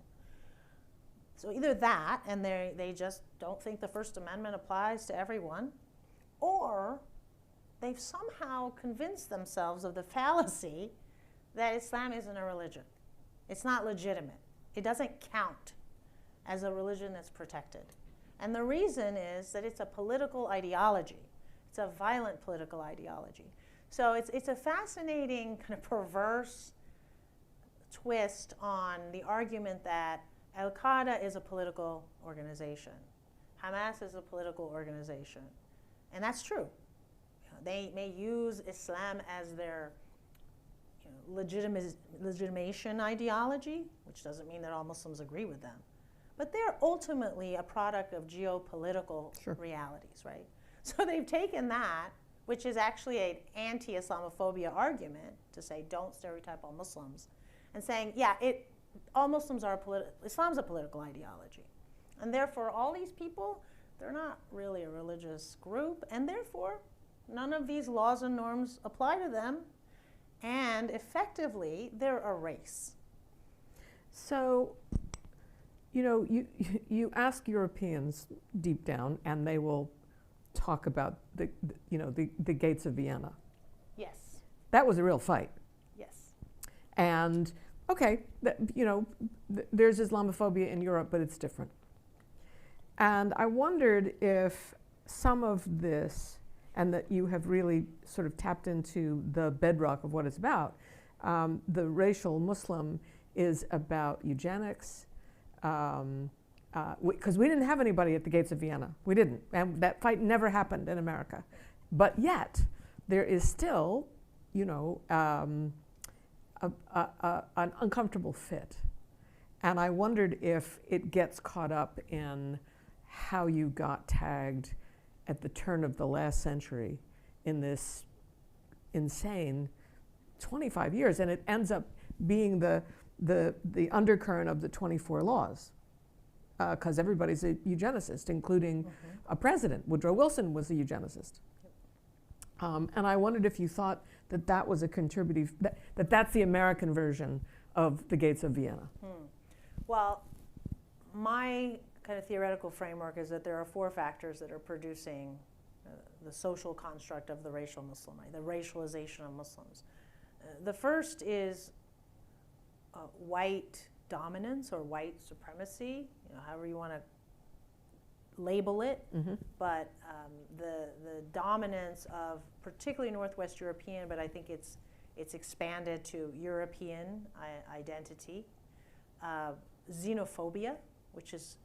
So either that, and they just don't think the First Amendment applies to everyone, or they've somehow convinced themselves of the fallacy that Islam isn't a religion. It's not legitimate. It doesn't count as a religion that's protected. And the reason is that it's a political ideology. It's a violent political ideology. So it's a fascinating kind of perverse twist on the argument that Al-Qaeda is a political organization. Hamas is a political organization. And that's true. They may use Islam as their legitimation ideology, which doesn't mean that all Muslims agree with them. But they're ultimately a product of geopolitical realities, right? So they've taken that, which is actually an anti-Islamophobia argument, to say don't stereotype all Muslims, and saying, yeah, all Muslims are Islam's a political ideology. And therefore, all these people, they're not really a religious group, and therefore, none of these laws and norms apply to them, and effectively, they're a race. So, you ask Europeans deep down, and they will talk about the gates of Vienna. Yes. That was a real fight. Yes. And okay, there's Islamophobia in Europe, but it's different. And I wondered if some of this, and that you have really sort of tapped into the bedrock of what it's about, the racial Muslim is about eugenics, because we didn't have anybody at the gates of Vienna. We didn't. And that fight never happened in America. But yet, there is still, an uncomfortable fit. And I wondered if it gets caught up in how you got tagged at the turn of the last century in this insane 25 years. And it ends up being the undercurrent of the 24 laws. Because everybody's a eugenicist, including a president. Woodrow Wilson was a eugenicist. And I wondered if you thought that was a contributive, that's the American version of the gates of Vienna. Well, my kind of theoretical framework is that there are 4 factors that are producing the social construct of the racial Muslim, right? The racialization of Muslims. The first is white dominance or white supremacy, however you want to label it, but the dominance of particularly Northwest European, but I think it's expanded to European identity, xenophobia, which is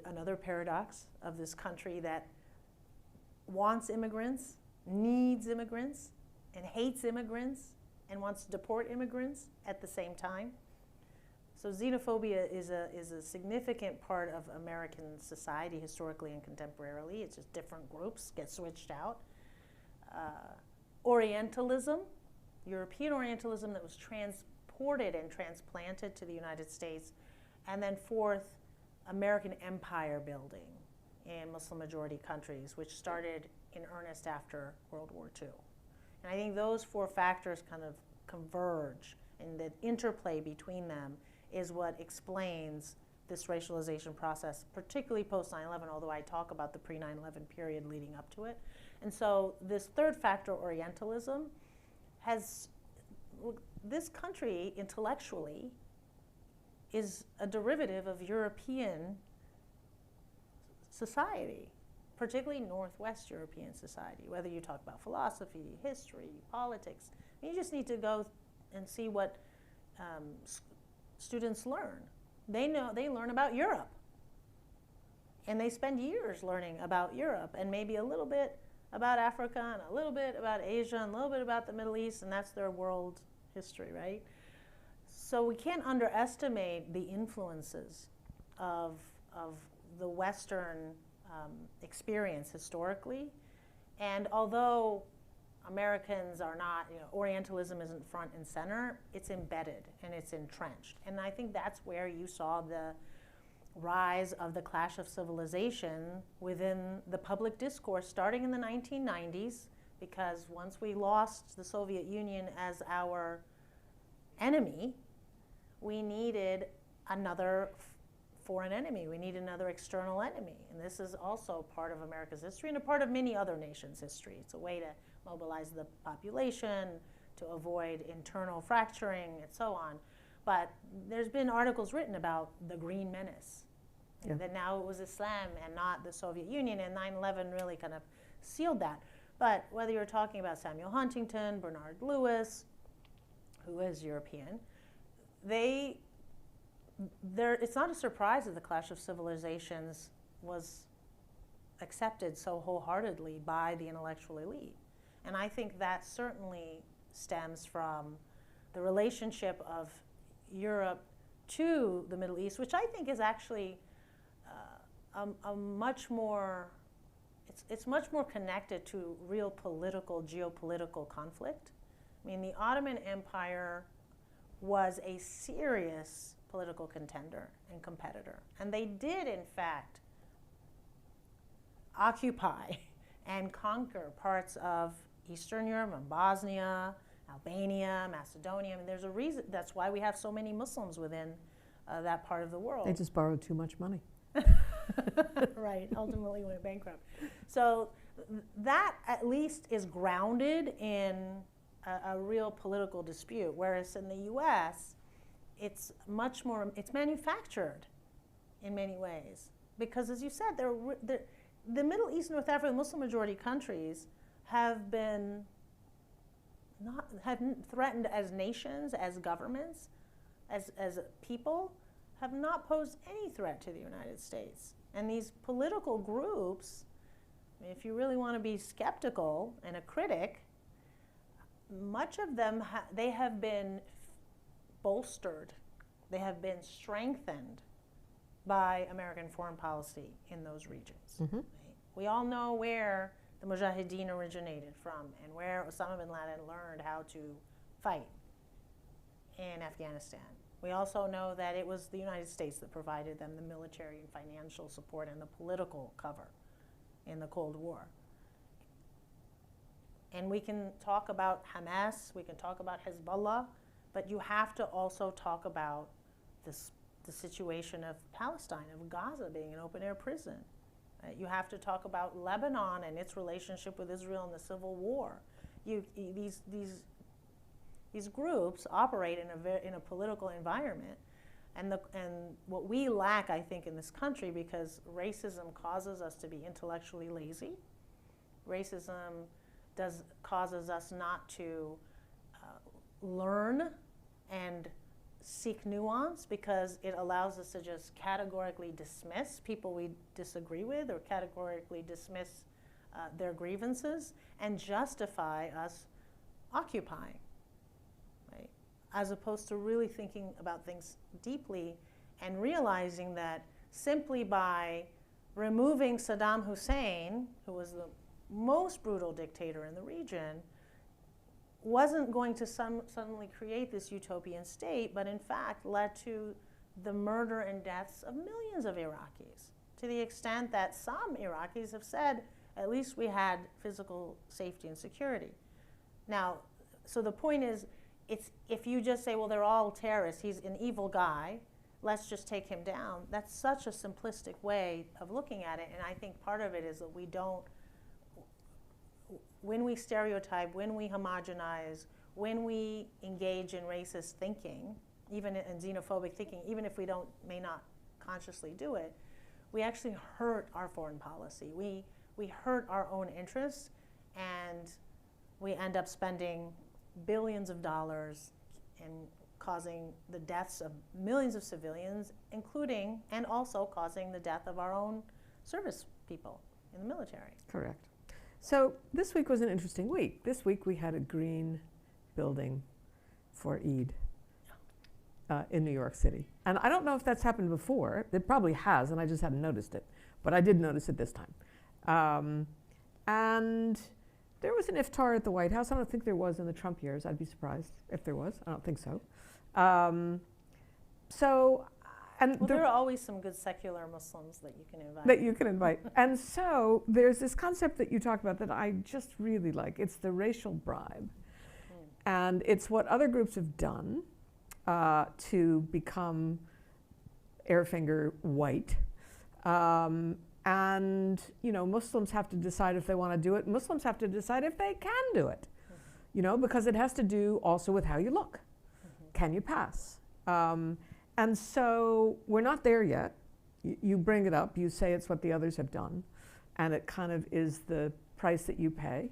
another paradox of this country that wants immigrants, needs immigrants, and hates immigrants, and wants to deport immigrants at the same time. So xenophobia is a significant part of American society historically and contemporarily. It's just different groups get switched out. Orientalism, European Orientalism that was transported and transplanted to the United States. And then fourth, American empire building in Muslim-majority countries, which started in earnest after World War II. And I think those four factors kind of converge, and the interplay between them is what explains this racialization process, particularly post 9/11, although I talk about the pre-9/11 period leading up to it. And so this third factor, Orientalism, has, this country intellectually is a derivative of European society, particularly Northwest European society, whether you talk about philosophy, history, politics. You just need to go and see what students learn. They learn about Europe. And they spend years learning about Europe and maybe a little bit about Africa and a little bit about Asia and a little bit about the Middle East, and that's their world history, right? So we can't underestimate the influences of the Western experience historically. And although Americans are not, Orientalism isn't front and center, it's embedded and it's entrenched. And I think that's where you saw the rise of the clash of civilization within the public discourse starting in the 1990s, because once we lost the Soviet Union as our enemy, we needed another foreign enemy. We need another external enemy. And this is also part of America's history and a part of many other nations' history. It's a way to mobilize the population, to avoid internal fracturing, and so on. But there's been articles written about the Green Menace, that now it was Islam and not the Soviet Union, and 9/11 really kind of sealed that. But whether you're talking about Samuel Huntington, Bernard Lewis, who is European, it's not a surprise that the clash of civilizations was accepted so wholeheartedly by the intellectual elite. And I think that certainly stems from the relationship of Europe to the Middle East, which I think is actually a much more, it's much more connected to real political, geopolitical conflict. I mean, the Ottoman Empire was a serious political contender and competitor. And they did, in fact, occupy and conquer parts of Eastern Europe, and Bosnia, Albania, Macedonia. I mean, there's a reason. That's why we have so many Muslims within that part of the world. They just borrowed too much money. Right, ultimately went bankrupt. So that at least is grounded in a real political dispute, whereas in the U.S., it's much more, it's manufactured in many ways. Because as you said, the Middle East, North Africa, Muslim-majority countries have been threatened as nations, as governments, as people, have not posed any threat to the United States. And these political groups, if you really want to be skeptical and a critic, much of them, they have been bolstered, they have been strengthened by American foreign policy in those regions. Mm-hmm. Right? We all know where the Mujahideen originated from and where Osama bin Laden learned how to fight in Afghanistan. We also know that it was the United States that provided them the military and financial support and the political cover in the Cold War. And we can talk about Hamas, we can talk about Hezbollah, but you have to also talk about the situation of Palestine, of Gaza being an open-air prison. You have to talk about Lebanon and its relationship with Israel in the Civil War. These groups operate in a political environment, and what we lack, I think, in this country, because racism causes us to be intellectually lazy. Racism causes us not to learn and seek nuance because it allows us to just categorically dismiss people we disagree with or categorically dismiss their grievances and justify us occupying, right? As opposed to really thinking about things deeply and realizing that simply by removing Saddam Hussein, who was the most brutal dictator in the region, wasn't going to suddenly create this utopian state, but in fact led to the murder and deaths of millions of Iraqis, to the extent that some Iraqis have said, at least we had physical safety and security. Now, so the point is, it's, if you just say, well, they're all terrorists, he's an evil guy, let's just take him down, that's such a simplistic way of looking at it, and I think part of it is that we don't, when we stereotype, when we homogenize, when we engage in racist thinking, even in xenophobic thinking, even if we may not consciously do it, we actually hurt our foreign policy. We hurt our own interests, and we end up spending billions of dollars and causing the deaths of millions of civilians, including and also causing the death of our own service people in the military. Correct. So this week was an interesting week. This week we had a green building for Eid in New York City. And I don't know if that's happened before. It probably has, and I just hadn't noticed it. But I did notice it this time. And there was an iftar at the White House. I don't think there was in the Trump years. I'd be surprised if there was. I don't think so. And well, there are always some good secular Muslims that you can invite. That you can invite. And so there's this concept that you talk about that I just really like. It's the racial bribe. And it's what other groups have done to become airfinger white. And, you know, Muslims have to decide if they want to do it. Muslims have to decide if they can do it, you know, because it has to do also with how you look. Can you pass? And so we're not there yet. You bring it up, you say it's what the others have done, and it kind of is the price that you pay.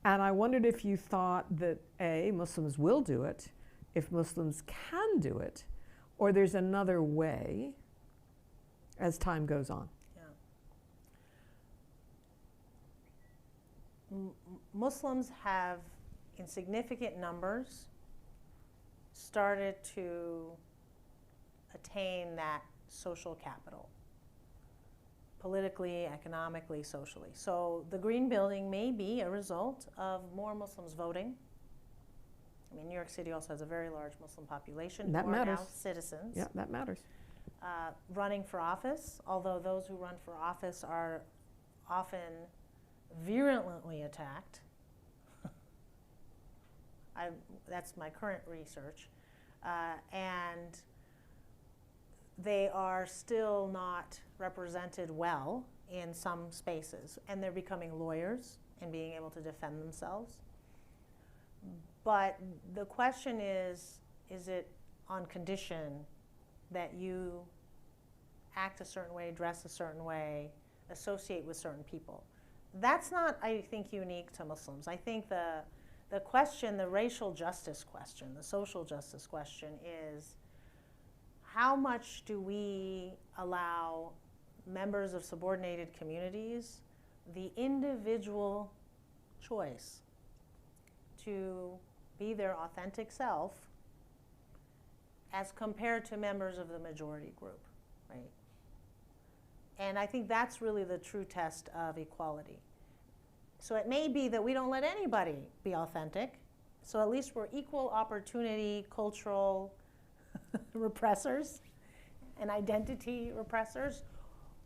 And I wondered if you thought that A, Muslims will do it, if Muslims can do it, or there's another way as time goes on. Muslims have, in significant numbers, started to attain that social capital, politically, economically, socially. So the Green Building may be a result of more Muslims voting. I mean, New York City also has a very large Muslim population. That matters. Now citizens. Yeah, that matters. Running for office, although those who run for office are often virulently attacked. That's my current research. And they are still not represented well in some spaces. And they're becoming lawyers and being able to defend themselves. But the question is it on condition that you act a certain way, dress a certain way, associate with certain people? That's not, I think, unique to Muslims. I think the question, the racial justice question, the social justice question is, how much do we allow members of subordinated communities the individual choice to be their authentic self as compared to members of the majority group, right? And I think that's really the true test of equality. So it may be that we don't let anybody be authentic, so at least we're equal opportunity cultural repressors and identity repressors.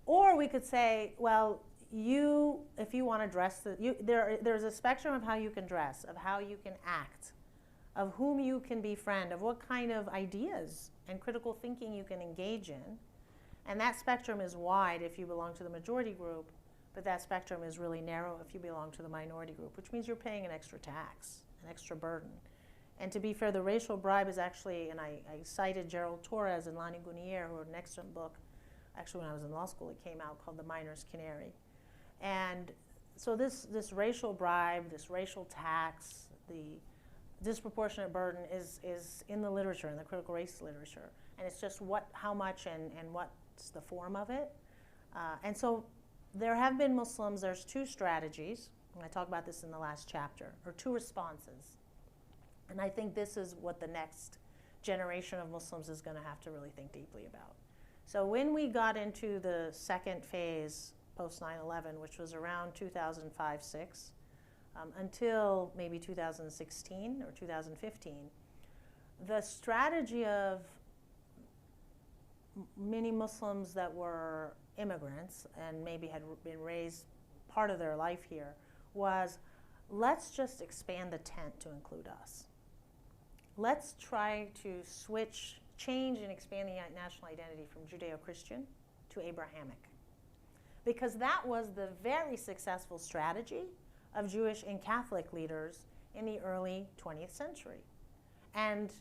Or we could say, well, if you want to dress, there's a spectrum of how you can dress, of how you can act, of whom you can befriend, of what kind of ideas and critical thinking you can engage in. And that spectrum is wide if you belong to the majority group, but that spectrum is really narrow if you belong to the minority group, which means you're paying an extra tax, an extra burden. And to be fair, the racial bribe is actually, and I cited Gerald Torres and Lani Gunier, who wrote an excellent book, actually when I was in law school, it came out, called The Miner's Canary. And so this racial bribe, this racial tax, disproportionate burden is in the literature, in the critical race literature. And it's just how much and what's the form of it. And so there have been Muslims, there's two strategies, and I talk about this in the last chapter, or two responses. And I think this is what the next generation of Muslims is going to have to really think deeply about. So when we got into the second phase post 9/11, which was around 2005-06, until maybe 2016 or 2015, the strategy of many Muslims that were immigrants and maybe had been raised part of their life here was, let's just expand the tent to include us. Let's try to change and expand the national identity from Judeo-Christian to Abrahamic. Because that was the very successful strategy of Jewish and Catholic leaders in the early 20th century. And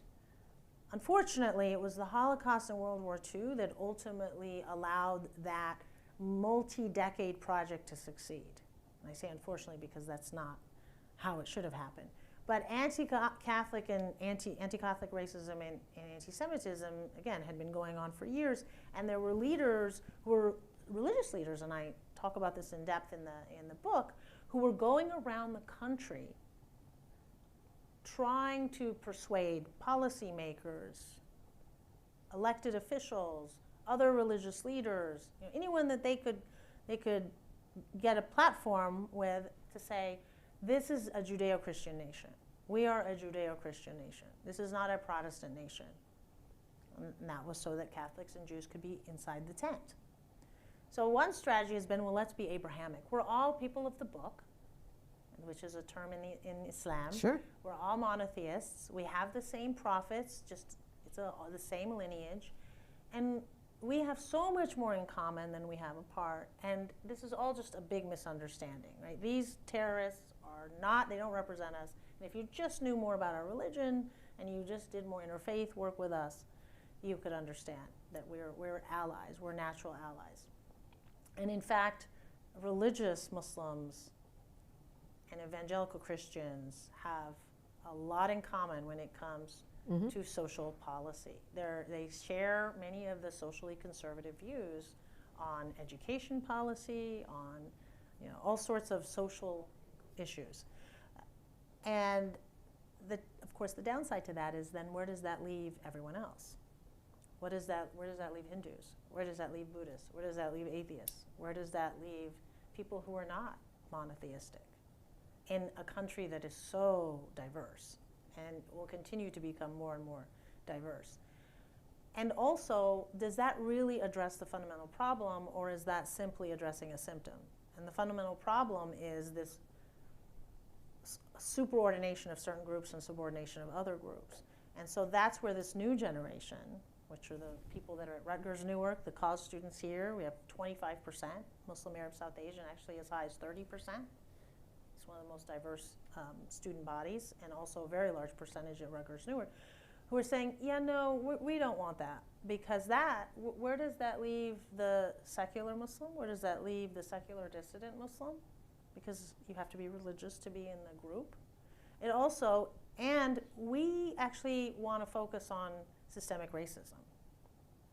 unfortunately, it was the Holocaust and World War II that ultimately allowed that multi-decade project to succeed. And I say unfortunately because that's not how it should have happened. But anti-Catholic and anti-Catholic racism and anti-Semitism, again, had been going on for years. And there were leaders who were religious leaders, and I talk about this in depth in the book, who were going around the country trying to persuade policymakers, elected officials, other religious leaders, anyone that they could get a platform with to say, this is a Judeo-Christian nation. We are a Judeo-Christian nation. This is not a Protestant nation. And that was so that Catholics and Jews could be inside the tent. So one strategy has been, well, let's be Abrahamic. We're all people of the book, which is a term in Islam. Sure. We're all monotheists. We have the same prophets, just it's the same lineage. And we have so much more in common than we have apart. And this is all just a big misunderstanding, right? These terrorists are not, they don't represent us. And if you just knew more about our religion and you just did more interfaith work with us, you could understand that we're allies, we're natural allies. And in fact, religious Muslims and evangelical Christians have a lot in common when it comes to social policy. They share many of the socially conservative views on education policy, on all sorts of social issues. And of course, the downside to that is then where does that leave everyone else? Where does that leave Hindus? Where does that leave Buddhists? Where does that leave atheists? Where does that leave people who are not monotheistic in a country that is so diverse and will continue to become more and more diverse? And also, does that really address the fundamental problem, or is that simply addressing a symptom? And the fundamental problem is this superordination of certain groups and subordination of other groups. And so that's where this new generation, which are the people that are at Rutgers Newark, the college students here, we have 25% Muslim, Arab, South Asian, actually as high as 30%. It's one of the most diverse student bodies, and also a very large percentage at Rutgers Newark, who are saying, yeah, no, we don't want that, because where does that leave the secular Muslim? Where does that leave the secular dissident Muslim? Because you have to be religious to be in the group. It also, and we actually want to focus on systemic racism.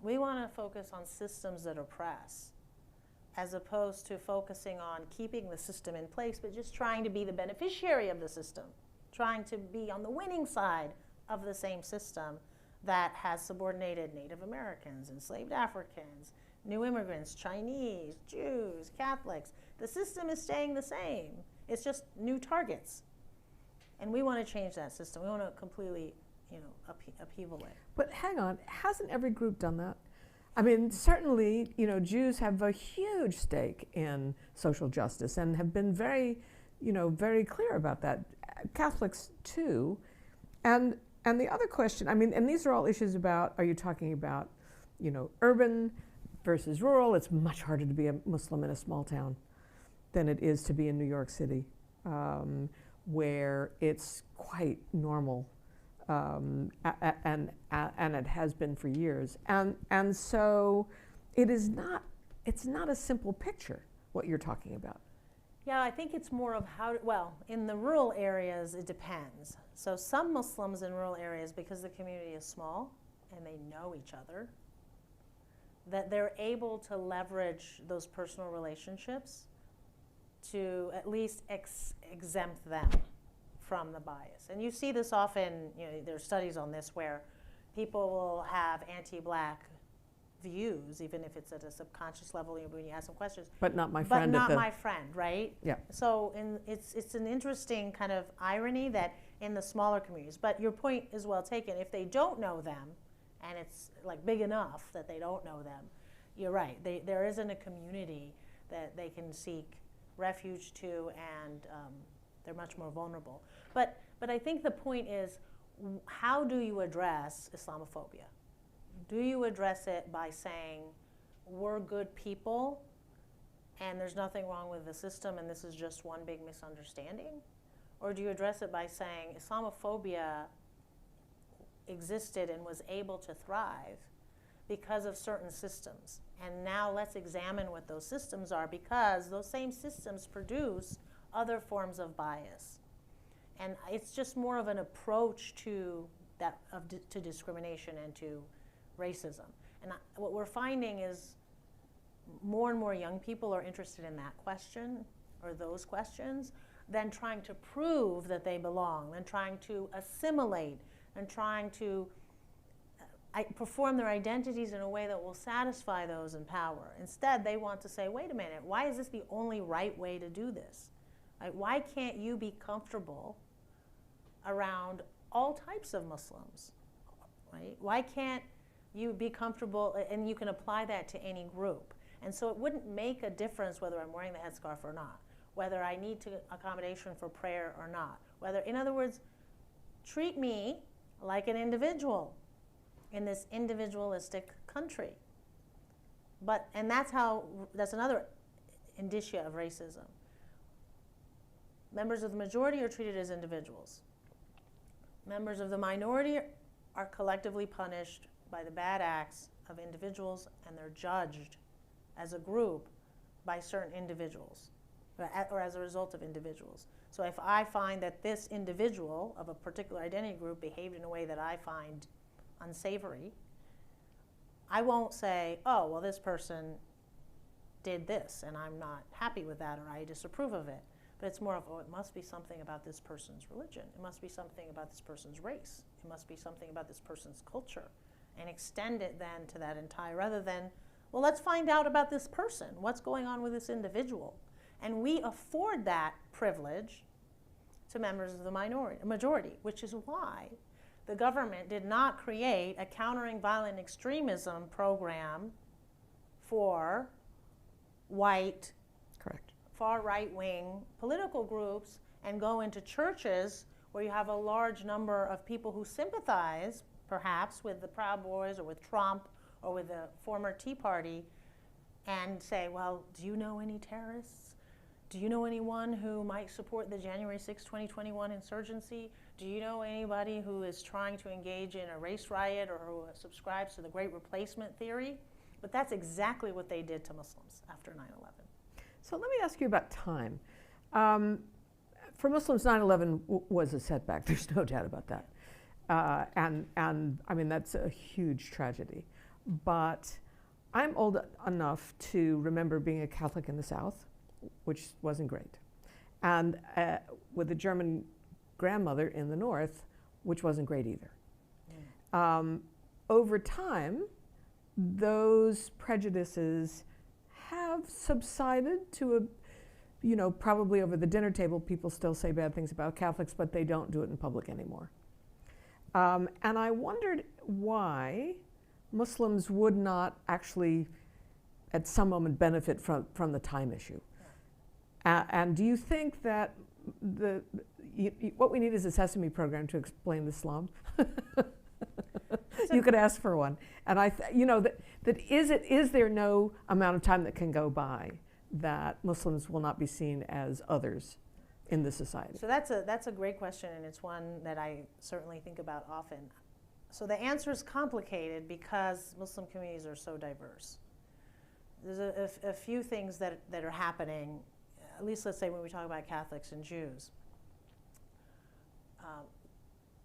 We want to focus on systems that oppress, as opposed to focusing on keeping the system in place, but just trying to be the beneficiary of the system, trying to be on the winning side of the same system that has subordinated Native Americans, enslaved Africans, new immigrants, Chinese, Jews, Catholics. The system is staying the same. It's just new targets. And we want to change that system. We want to completely, upheaval it. But hang on, hasn't every group done that? I mean, certainly, Jews have a huge stake in social justice and have been very, very clear about that. Catholics too. And the other question, and these are all issues about, are you talking about, urban versus rural? It's much harder to be a Muslim in a small town than it is to be in New York City, where it's quite normal. And it has been for years. And so it's not a simple picture, what you're talking about. Yeah, I think it's more of well, in the rural areas, it depends. So some Muslims in rural areas, because the community is small and they know each other, that they're able to leverage those personal relationships to at least exempt them from the bias. And you see this often, there's studies on this where people will have anti-black views, even if it's at a subconscious level when you ask them questions. But not my friend. But not my friend, right? Yeah. So it's an interesting kind of irony that in the smaller communities, but your point is well taken. If they don't know them, and it's like big enough that they don't know them, you're right. There isn't a community that they can seek refuge to, and they're much more vulnerable. But I think the point is, how do you address Islamophobia? Do you address it by saying, we're good people and there's nothing wrong with the system and this is just one big misunderstanding? Or do you address it by saying Islamophobia existed and was able to thrive because of certain systems, and now let's examine what those systems are, because those same systems produce other forms of bias. And it's just more of an approach to that, to discrimination and to racism. And what we're finding is more and more young people are interested in that question, or those questions, than trying to prove that they belong, than trying to assimilate, and trying to perform their identities in a way that will satisfy those in power. Instead, they want to say, wait a minute, why is this the only right way to do this? Why can't you be comfortable around all types of Muslims? Right? Why can't you be comfortable, and you can apply that to any group? And so it wouldn't make a difference whether I'm wearing the headscarf or not, whether I need accommodation for prayer or not, whether, in other words, treat me like an individual in this individualistic country. And that's another indicia of racism. Members of the majority are treated as individuals. Members of the minority are collectively punished by the bad acts of individuals, and they're judged as a group by certain individuals, or as a result of individuals. So if I find that this individual of a particular identity group behaved in a way that I find unsavory, I won't say, oh, well, this person did this and I'm not happy with that, or I disapprove of it. But it's more of, oh, it must be something about this person's religion. It must be something about this person's race. It must be something about this person's culture. And extend it then to that entire, rather than, well, let's find out about this person. What's going on with this individual? And we afford that privilege to members of the majority, which is why the government did not create a countering violent extremism program for white, correct, far right-wing political groups, and go into churches where you have a large number of people who sympathize, perhaps, with the Proud Boys or with Trump or with the former Tea Party, and say, well, do you know any terrorists? Do you know anyone who might support the January 6, 2021 insurgency? Do you know anybody who is trying to engage in a race riot or who subscribes to the Great Replacement theory? But that's exactly what they did to Muslims after 9/11. So let me ask you about time. For Muslims, 9/11 was a setback. There's no doubt about that. And I mean, that's a huge tragedy. But I'm old enough to remember being a Catholic in the South, which wasn't great, and with a German grandmother in the North, which wasn't great either. Over time, those prejudices have subsided to probably over the dinner table, people still say bad things about Catholics, but they don't do it in public anymore. And I wondered why Muslims would not actually, at some moment, benefit from the time issue. And do you think that what we need is a Sesame program to explain Islam? You could ask for one. And is there no amount of time that can go by that Muslims will not be seen as others in the society? So that's a great question, and it's one that I certainly think about often. So the answer is complicated because Muslim communities are so diverse. There's a few things that are happening. at least let's say when we talk about Catholics and Jews,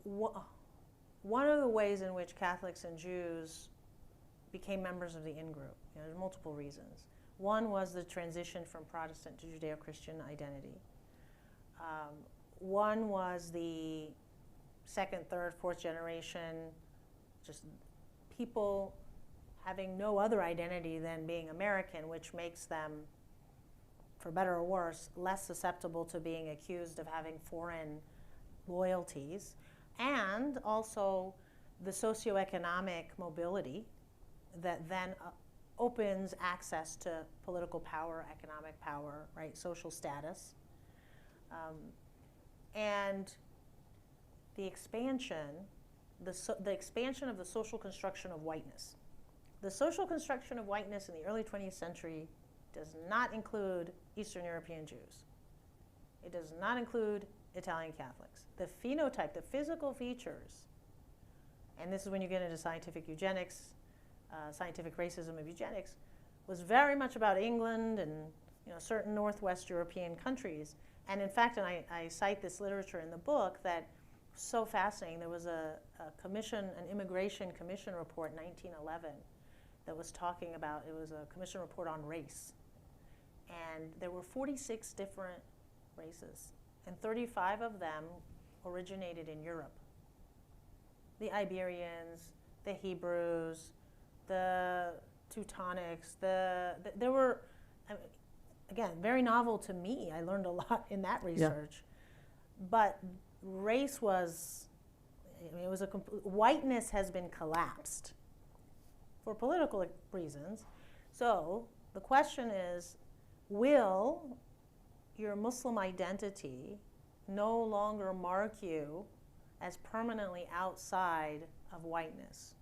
one of the ways in which Catholics and Jews became members of the in-group, there's multiple reasons. One was the transition from Protestant to Judeo-Christian identity. One was the second, third, fourth generation, just people having no other identity than being American, which makes them, for better or worse, less susceptible to being accused of having foreign loyalties, and also the socioeconomic mobility that then opens access to political power, economic power, right, social status, and the expansion of the social construction of whiteness. The social construction of whiteness in the early 20th century does not include Eastern European Jews. It does not include Italian Catholics. The phenotype, the physical features, and this is when you get into scientific eugenics, scientific racism of eugenics, was very much about England and certain Northwest European countries. And in fact, and I cite this literature in the book that was so fascinating. There was an immigration commission report in 1911 that was talking about, it was a commission report on race. And there were 46 different races, and 35 of them originated in Europe. The Iberians, the Hebrews, the Teutonics, there were, again, very novel to me. I learned a lot in that research. Yeah. But race was, it was whiteness has been collapsed for political reasons. So the question is, will your Muslim identity no longer mark you as permanently outside of whiteness?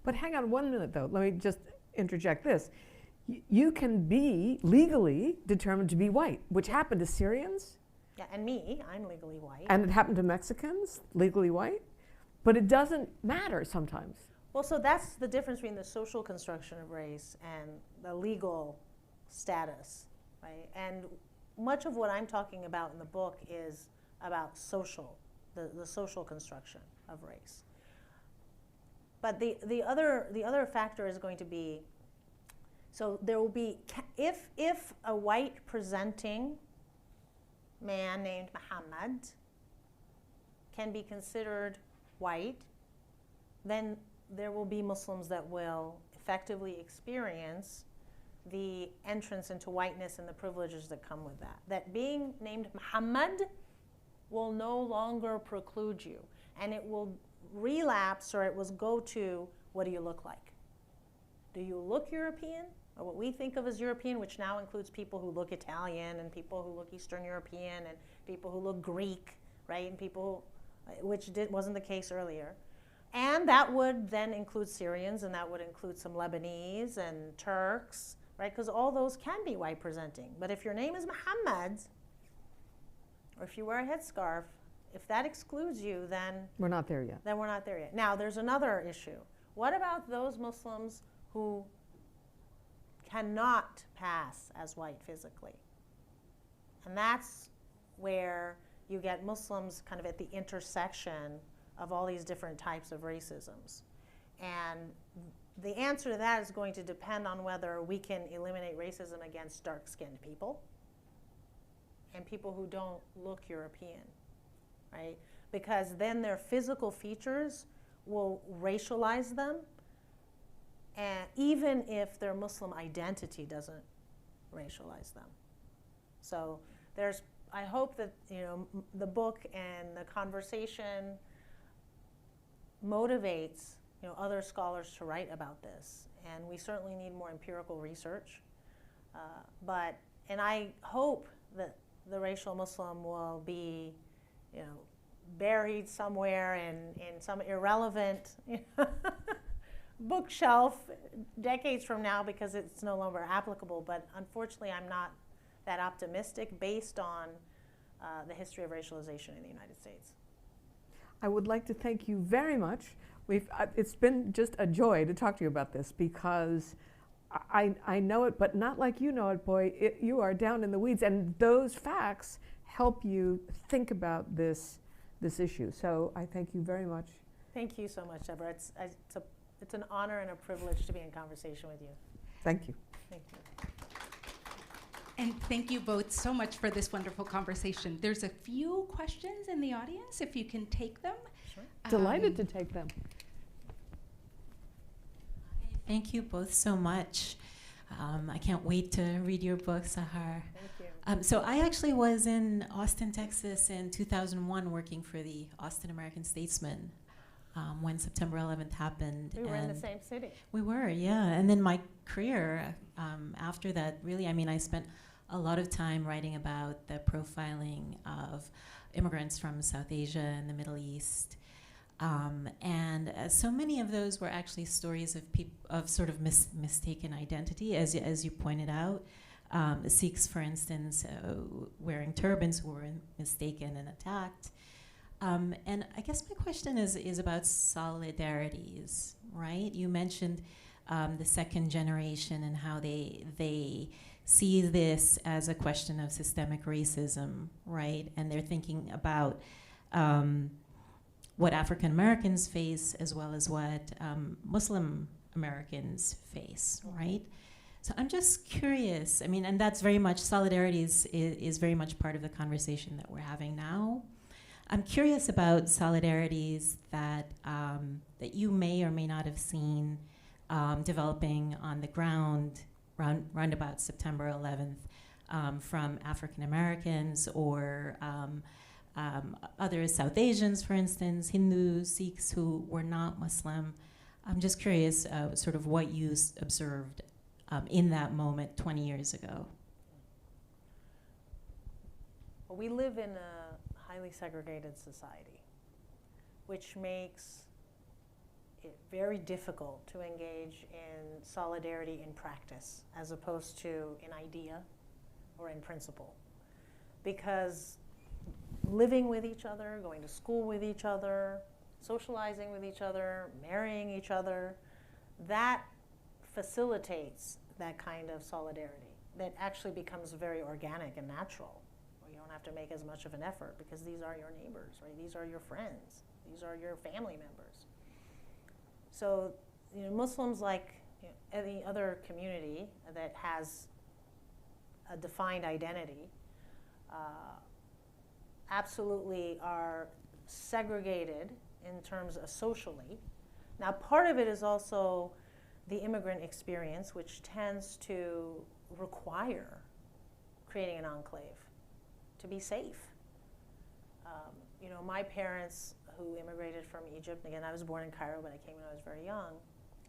But hang on 1 minute, though. Let me just interject this. You can be legally determined to be white, which happened to Syrians. Yeah, and me, I'm legally white. And it happened to Mexicans, legally white. But it doesn't matter sometimes. Well, so that's the difference between the social construction of race and the legal status, right? And much of what I'm talking about in the book is about the social construction of race. But the other factor is going to be, so there will be, if a white presenting man named Muhammad can be considered white, then there will be Muslims that will effectively experience the entrance into whiteness and the privileges that come with that. That being named Muhammad will no longer preclude you, and it will relapse, or it will go to, what do you look like? Do you look European, or what we think of as European, which now includes people who look Italian and people who look Eastern European and people who look Greek, right? And people, which wasn't the case earlier. And that would then include Syrians, and that would include some Lebanese and Turks, right? Because all those can be white presenting. But if your name is Muhammad, or if you wear a headscarf, if that excludes you, then we're not there yet. Then we're not there yet. Now, there's another issue. What about those Muslims who cannot pass as white physically? And that's where you get Muslims kind of at the intersection of all these different types of racisms. And the answer to that is going to depend on whether we can eliminate racism against dark-skinned people and people who don't look European, right? Because then their physical features will racialize them, and even if their Muslim identity doesn't racialize them. So I hope that the book and the conversation motivates other scholars to write about this, and we certainly need more empirical research. And I hope that the racial Muslim will be, buried somewhere in some irrelevant bookshelf decades from now because it's no longer applicable. But unfortunately, I'm not that optimistic based on the history of racialization in the United States. I would like to thank you very much. It's been just a joy to talk to you about this because I know it, but not like you know it, boy. You are down in the weeds, and those facts help you think about this issue. So I thank you very much. Thank you so much, Deborah. It's an honor and a privilege to be in conversation with you. Thank you. Thank you. And thank you both so much for this wonderful conversation. There's a few questions in the audience, if you can take them. Sure. Delighted to take them. Thank you both so much. I can't wait to read your book, Sahar. Thank you. So I actually was in Austin, Texas in 2001 working for the Austin American Statesman when September 11th happened. We were in the same city. We were, yeah. And then my career after that, really, I mean, I spent a lot of time writing about the profiling of immigrants from South Asia and the Middle East. And so many of those were actually stories of sort of mistaken identity, as you pointed out. The Sikhs, for instance, wearing turbans who were mistaken and attacked. And I guess my question is about solidarities, right? You mentioned the second generation and how they see this as a question of systemic racism, right? And they're thinking about what African Americans face as well as what Muslim Americans face, right? So I'm just curious, I mean, and that's very much, solidarity is very much part of the conversation that we're having now. I'm curious about solidarities that you may or may not have seen developing on the ground round about September 11th from African Americans or other South Asians, for instance, Hindus, Sikhs who were not Muslim. I'm just curious sort of what you observed in that moment 20 years ago. Well, we live in a highly segregated society, which makes it very difficult to engage in solidarity in practice as opposed to in idea or in principle. Because living with each other, going to school with each other, socializing with each other, marrying each other, that facilitates that kind of solidarity that actually becomes very organic and natural. You don't have to make as much of an effort because these are your neighbors, right? These are your friends. These are your family members. So, Muslims, like any other community that has a defined identity, absolutely are segregated in terms of socially. Now, part of it is also the immigrant experience, which tends to require creating an enclave to be safe. My parents who immigrated from Egypt, again, I was born in Cairo, but I came when I was very young.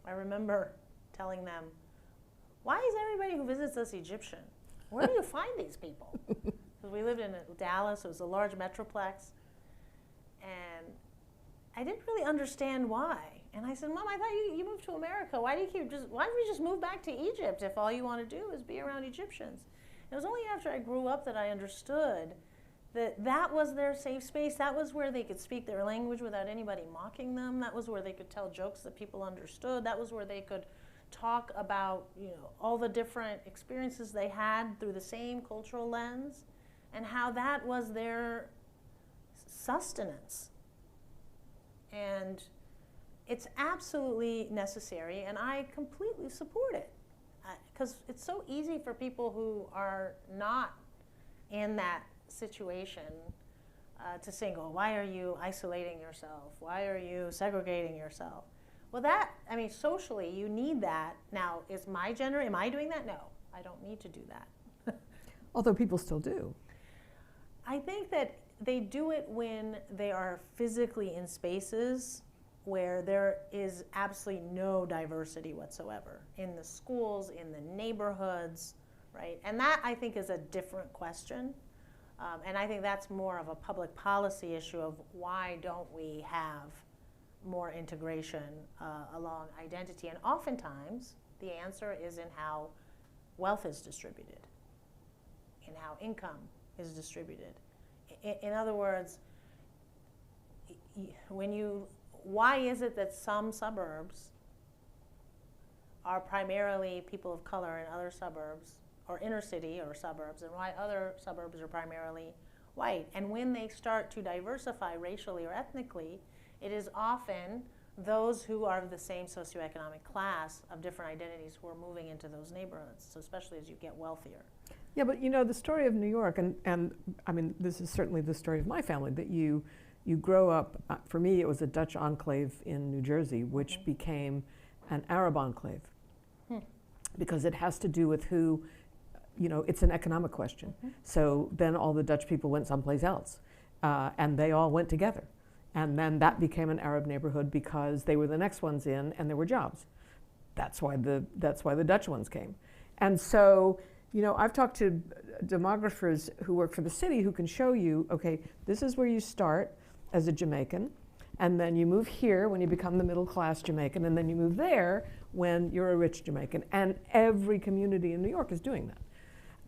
I remember telling them, why is everybody who visits us Egyptian? Where do you find these people? Because we lived in Dallas, it was a large metroplex, and I didn't really understand why. And I said, Mom, I thought you moved to America. Why don't we just move back to Egypt if all you want to do is be around Egyptians? It was only after I grew up that I understood that was their safe space. That was where they could speak their language without anybody mocking them. That was where they could tell jokes that people understood. That was where they could talk about all the different experiences they had through the same cultural lens and how that was their sustenance. And it's absolutely necessary, and I completely support it. Because it's so easy for people who are not in that situation to say, oh, why are you isolating yourself? Why are you segregating yourself? Well, socially, you need that. Now, am I doing that? No, I don't need to do that. Although people still do. I think that they do it when they are physically in spaces where there is absolutely no diversity whatsoever in the schools, in the neighborhoods, right? And that, I think, is a different question. And I think that's more of a public policy issue of why don't we have more integration along identity. And oftentimes, the answer is in how wealth is distributed, in how income is distributed. In other words, why is it that some suburbs are primarily people of color in other suburbs, or inner city or suburbs, and why other suburbs are primarily white. And when they start to diversify racially or ethnically, it is often those who are of the same socioeconomic class of different identities who are moving into those neighborhoods, so especially as you get wealthier. Yeah, but you know, the story of New York, and I mean, this is certainly the story of my family, that you grow up, for me it was a Dutch enclave in New Jersey, which became an Arab enclave. Because it has to do with who, you know, it's an economic question. So then all the Dutch people went someplace else, and they all went together. And then that became an Arab neighborhood because they were the next ones in and there were jobs. That's why the Dutch ones came. And so, you know, I've talked to demographers who work for the city who can show you, okay, this is where you start as a Jamaican, and then you move here when you become the middle class Jamaican, and then you move there when you're a rich Jamaican. And every community in New York is doing that.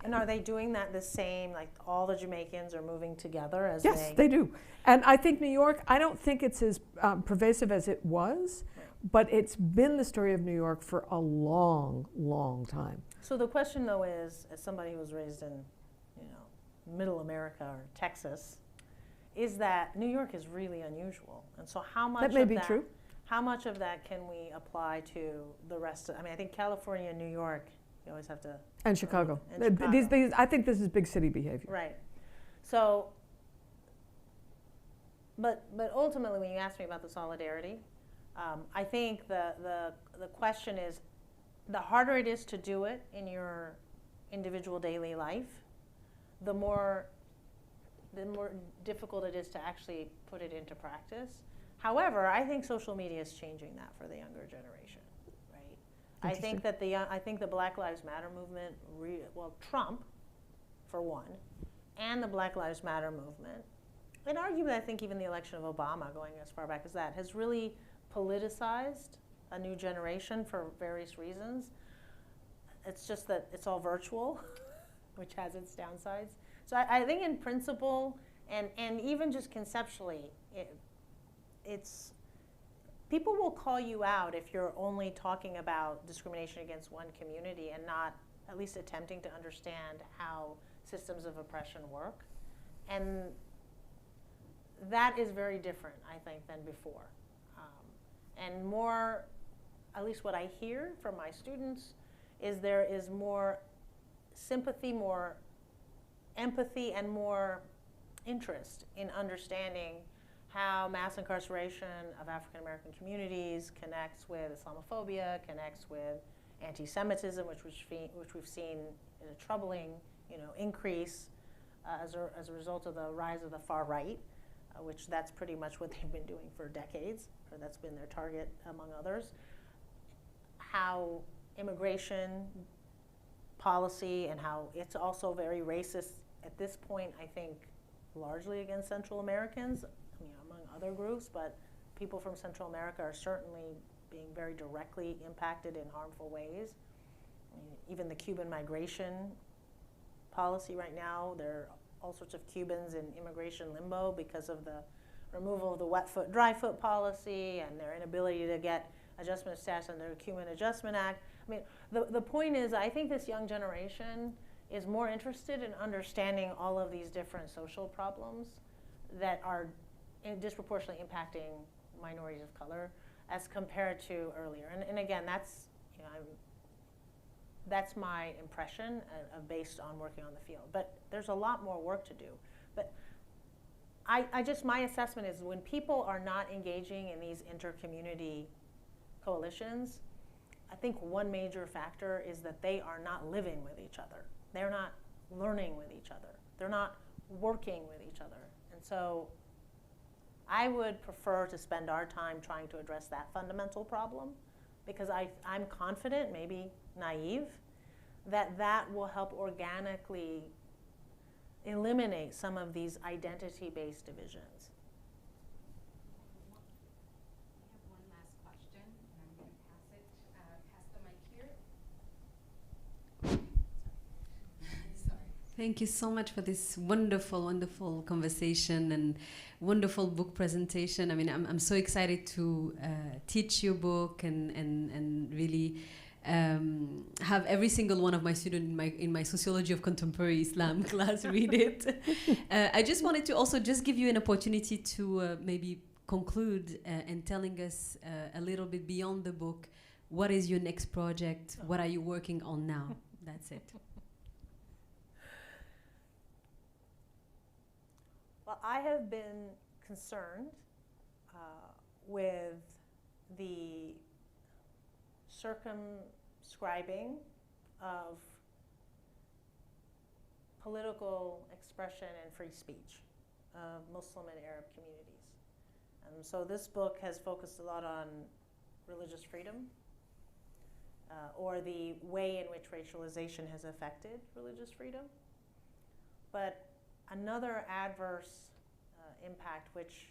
And are they doing that the same, like all the Jamaicans are moving together as Yes, they do. And I think New York, I don't think it's as pervasive as it was, but it's been the story of New York for a long, long time. So the question though is, as somebody who was raised in, you know, middle America or Texas, is that New York is really unusual. And so how much that may be true. How much of that can we apply to the rest of, I mean, I think California and New York, you always have to. And Chicago. And Chicago. I think this is big city behavior. Right. So, but ultimately, when you ask me about the solidarity, I think the question is, the harder it is to do it in your individual daily life, the more difficult it is to actually put it into practice. However, I think social media is changing that for the younger generation. I think that the Black Lives Matter movement, Trump, for one, and the Black Lives Matter movement, and arguably I think even the election of Obama, going as far back as that, has really politicized a new generation for various reasons. It's just that it's all virtual, which has its downsides. So I think in principle, and even just conceptually, it's people will call you out if you're only talking about discrimination against one community and not at least attempting to understand how systems of oppression work. And that is very different, I think, than before. And more, at least what I hear from my students, is there is more sympathy, more empathy, and more interest in understanding how mass incarceration of African American communities connects with Islamophobia, connects with anti-Semitism, which we've seen in a troubling, increase as a result of the rise of the far right, which that's pretty much what they've been doing for decades, or that's been their target among others. How immigration policy and how it's also very racist at this point, I think, largely against Central Americans, among other groups, but people from Central America are certainly being very directly impacted in harmful ways. Even the Cuban migration policy right now, there are all sorts of Cubans in immigration limbo because of the removal of the wet foot, dry foot policy and their inability to get adjustment of status under the Cuban Adjustment Act. The point is, I think this young generation is more interested in understanding all of these different social problems that are disproportionately impacting minorities of color as compared to earlier. And again, that's my impression based on working on the field. But there's a lot more work to do. But my assessment is when people are not engaging in these inter-community coalitions, I think one major factor is that they are not living with each other. They're not learning with each other. They're not working with each other. And so I would prefer to spend our time trying to address that fundamental problem, because I'm confident, maybe naive, that will help organically eliminate some of these identity-based divisions. We have one last question, and I'm going to pass the mic here. Sorry. Thank you so much for this wonderful, wonderful conversation and wonderful book presentation. I'm so excited to teach your book and really have every single one of my students in my sociology of contemporary Islam class read it. I just wanted to also just give you an opportunity to maybe conclude and telling us a little bit beyond the book. What is your next project? What are you working on now? That's it. Well, I have been concerned with the circumscribing of political expression and free speech of Muslim and Arab communities. So this book has focused a lot on religious freedom, or the way in which racialization has affected religious freedom. But another adverse impact, which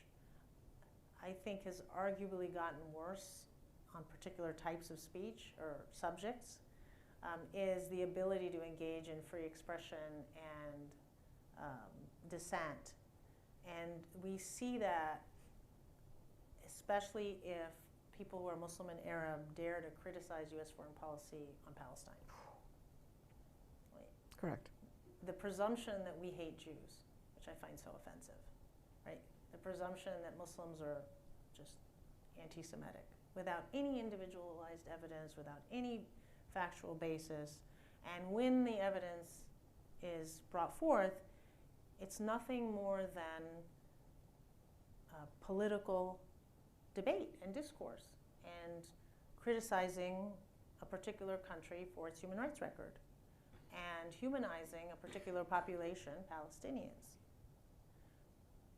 I think has arguably gotten worse on particular types of speech or subjects, is the ability to engage in free expression and dissent. And we see that especially if people who are Muslim and Arab dare to criticize U.S. foreign policy on Palestine. Correct. The presumption that we hate Jews, which I find so offensive, right? The presumption that Muslims are just anti-Semitic, without any individualized evidence, without any factual basis. And when the evidence is brought forth, it's nothing more than political debate and discourse and criticizing a particular country for its human rights record and humanizing a particular population, Palestinians.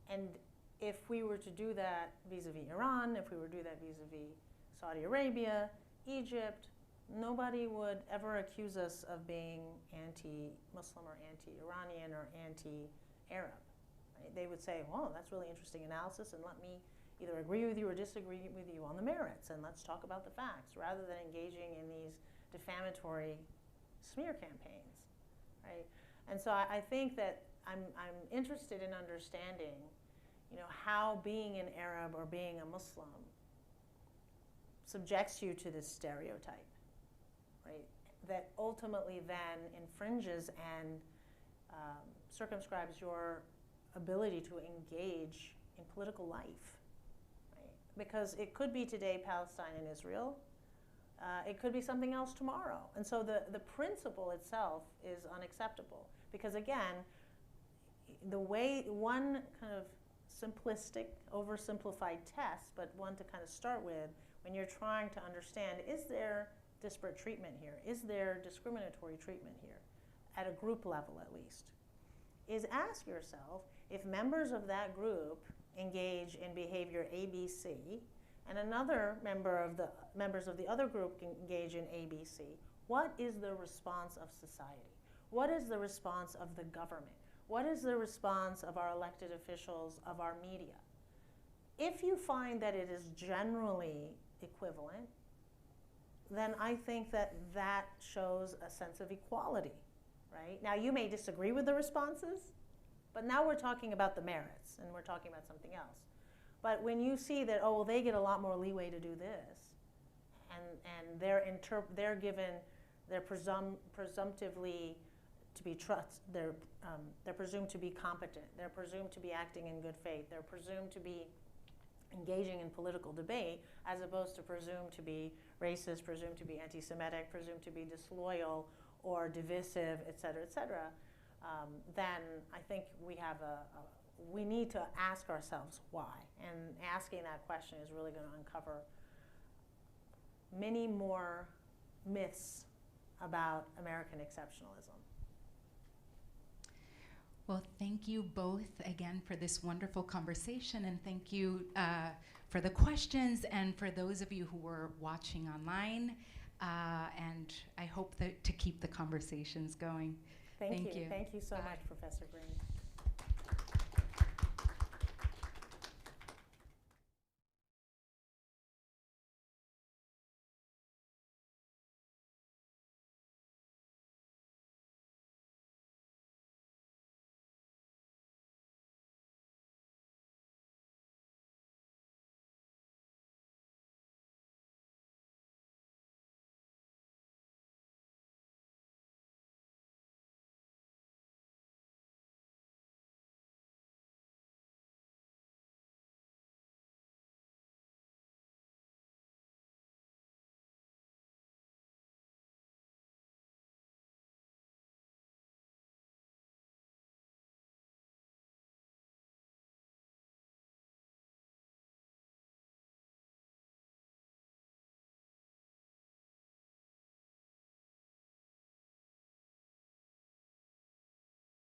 And if we were to do that vis-a-vis Iran, if we were to do that vis-a-vis Saudi Arabia, Egypt, nobody would ever accuse us of being anti-Muslim or anti-Iranian or anti-Arab. Right? They would say, well, that's really interesting analysis, and let me either agree with you or disagree with you on the merits, and let's talk about the facts, rather than engaging in these defamatory smear campaigns, right? And so I think that I'm interested in understanding, how being an Arab or being a Muslim subjects you to this stereotype, right? That ultimately then infringes and circumscribes your ability to engage in political life, right? Because it could be today Palestine and Israel. It could be something else tomorrow. And so the principle itself is unacceptable. Because again, the way one kind of simplistic, oversimplified test, but one to kind of start with, when you're trying to understand, is there disparate treatment here? Is there discriminatory treatment here? At a group level, at least. Is ask yourself, if members of that group engage in behavior ABC, and another members of the other group engage in ABC, what is the response of society? What is the response of the government? What is the response of our elected officials, of our media? If you find that it is generally equivalent, then I think that that shows a sense of equality, right? Now, you may disagree with the responses, but now we're talking about the merits, and we're talking about something else. But when you see that, oh, well, they get a lot more leeway to do this, and they're given, they're presumptively to be they're presumed to be competent, they're presumed to be acting in good faith, they're presumed to be engaging in political debate, as opposed to presumed to be racist, presumed to be anti-Semitic, presumed to be disloyal or divisive, et cetera, then I think we need to ask ourselves why. And asking that question is really going to uncover many more myths about American exceptionalism. Well, thank you both again for this wonderful conversation, and thank you for the questions, and for those of you who were watching online. And I hope to keep the conversations going. Thank you. Thank you so much, Professor Green.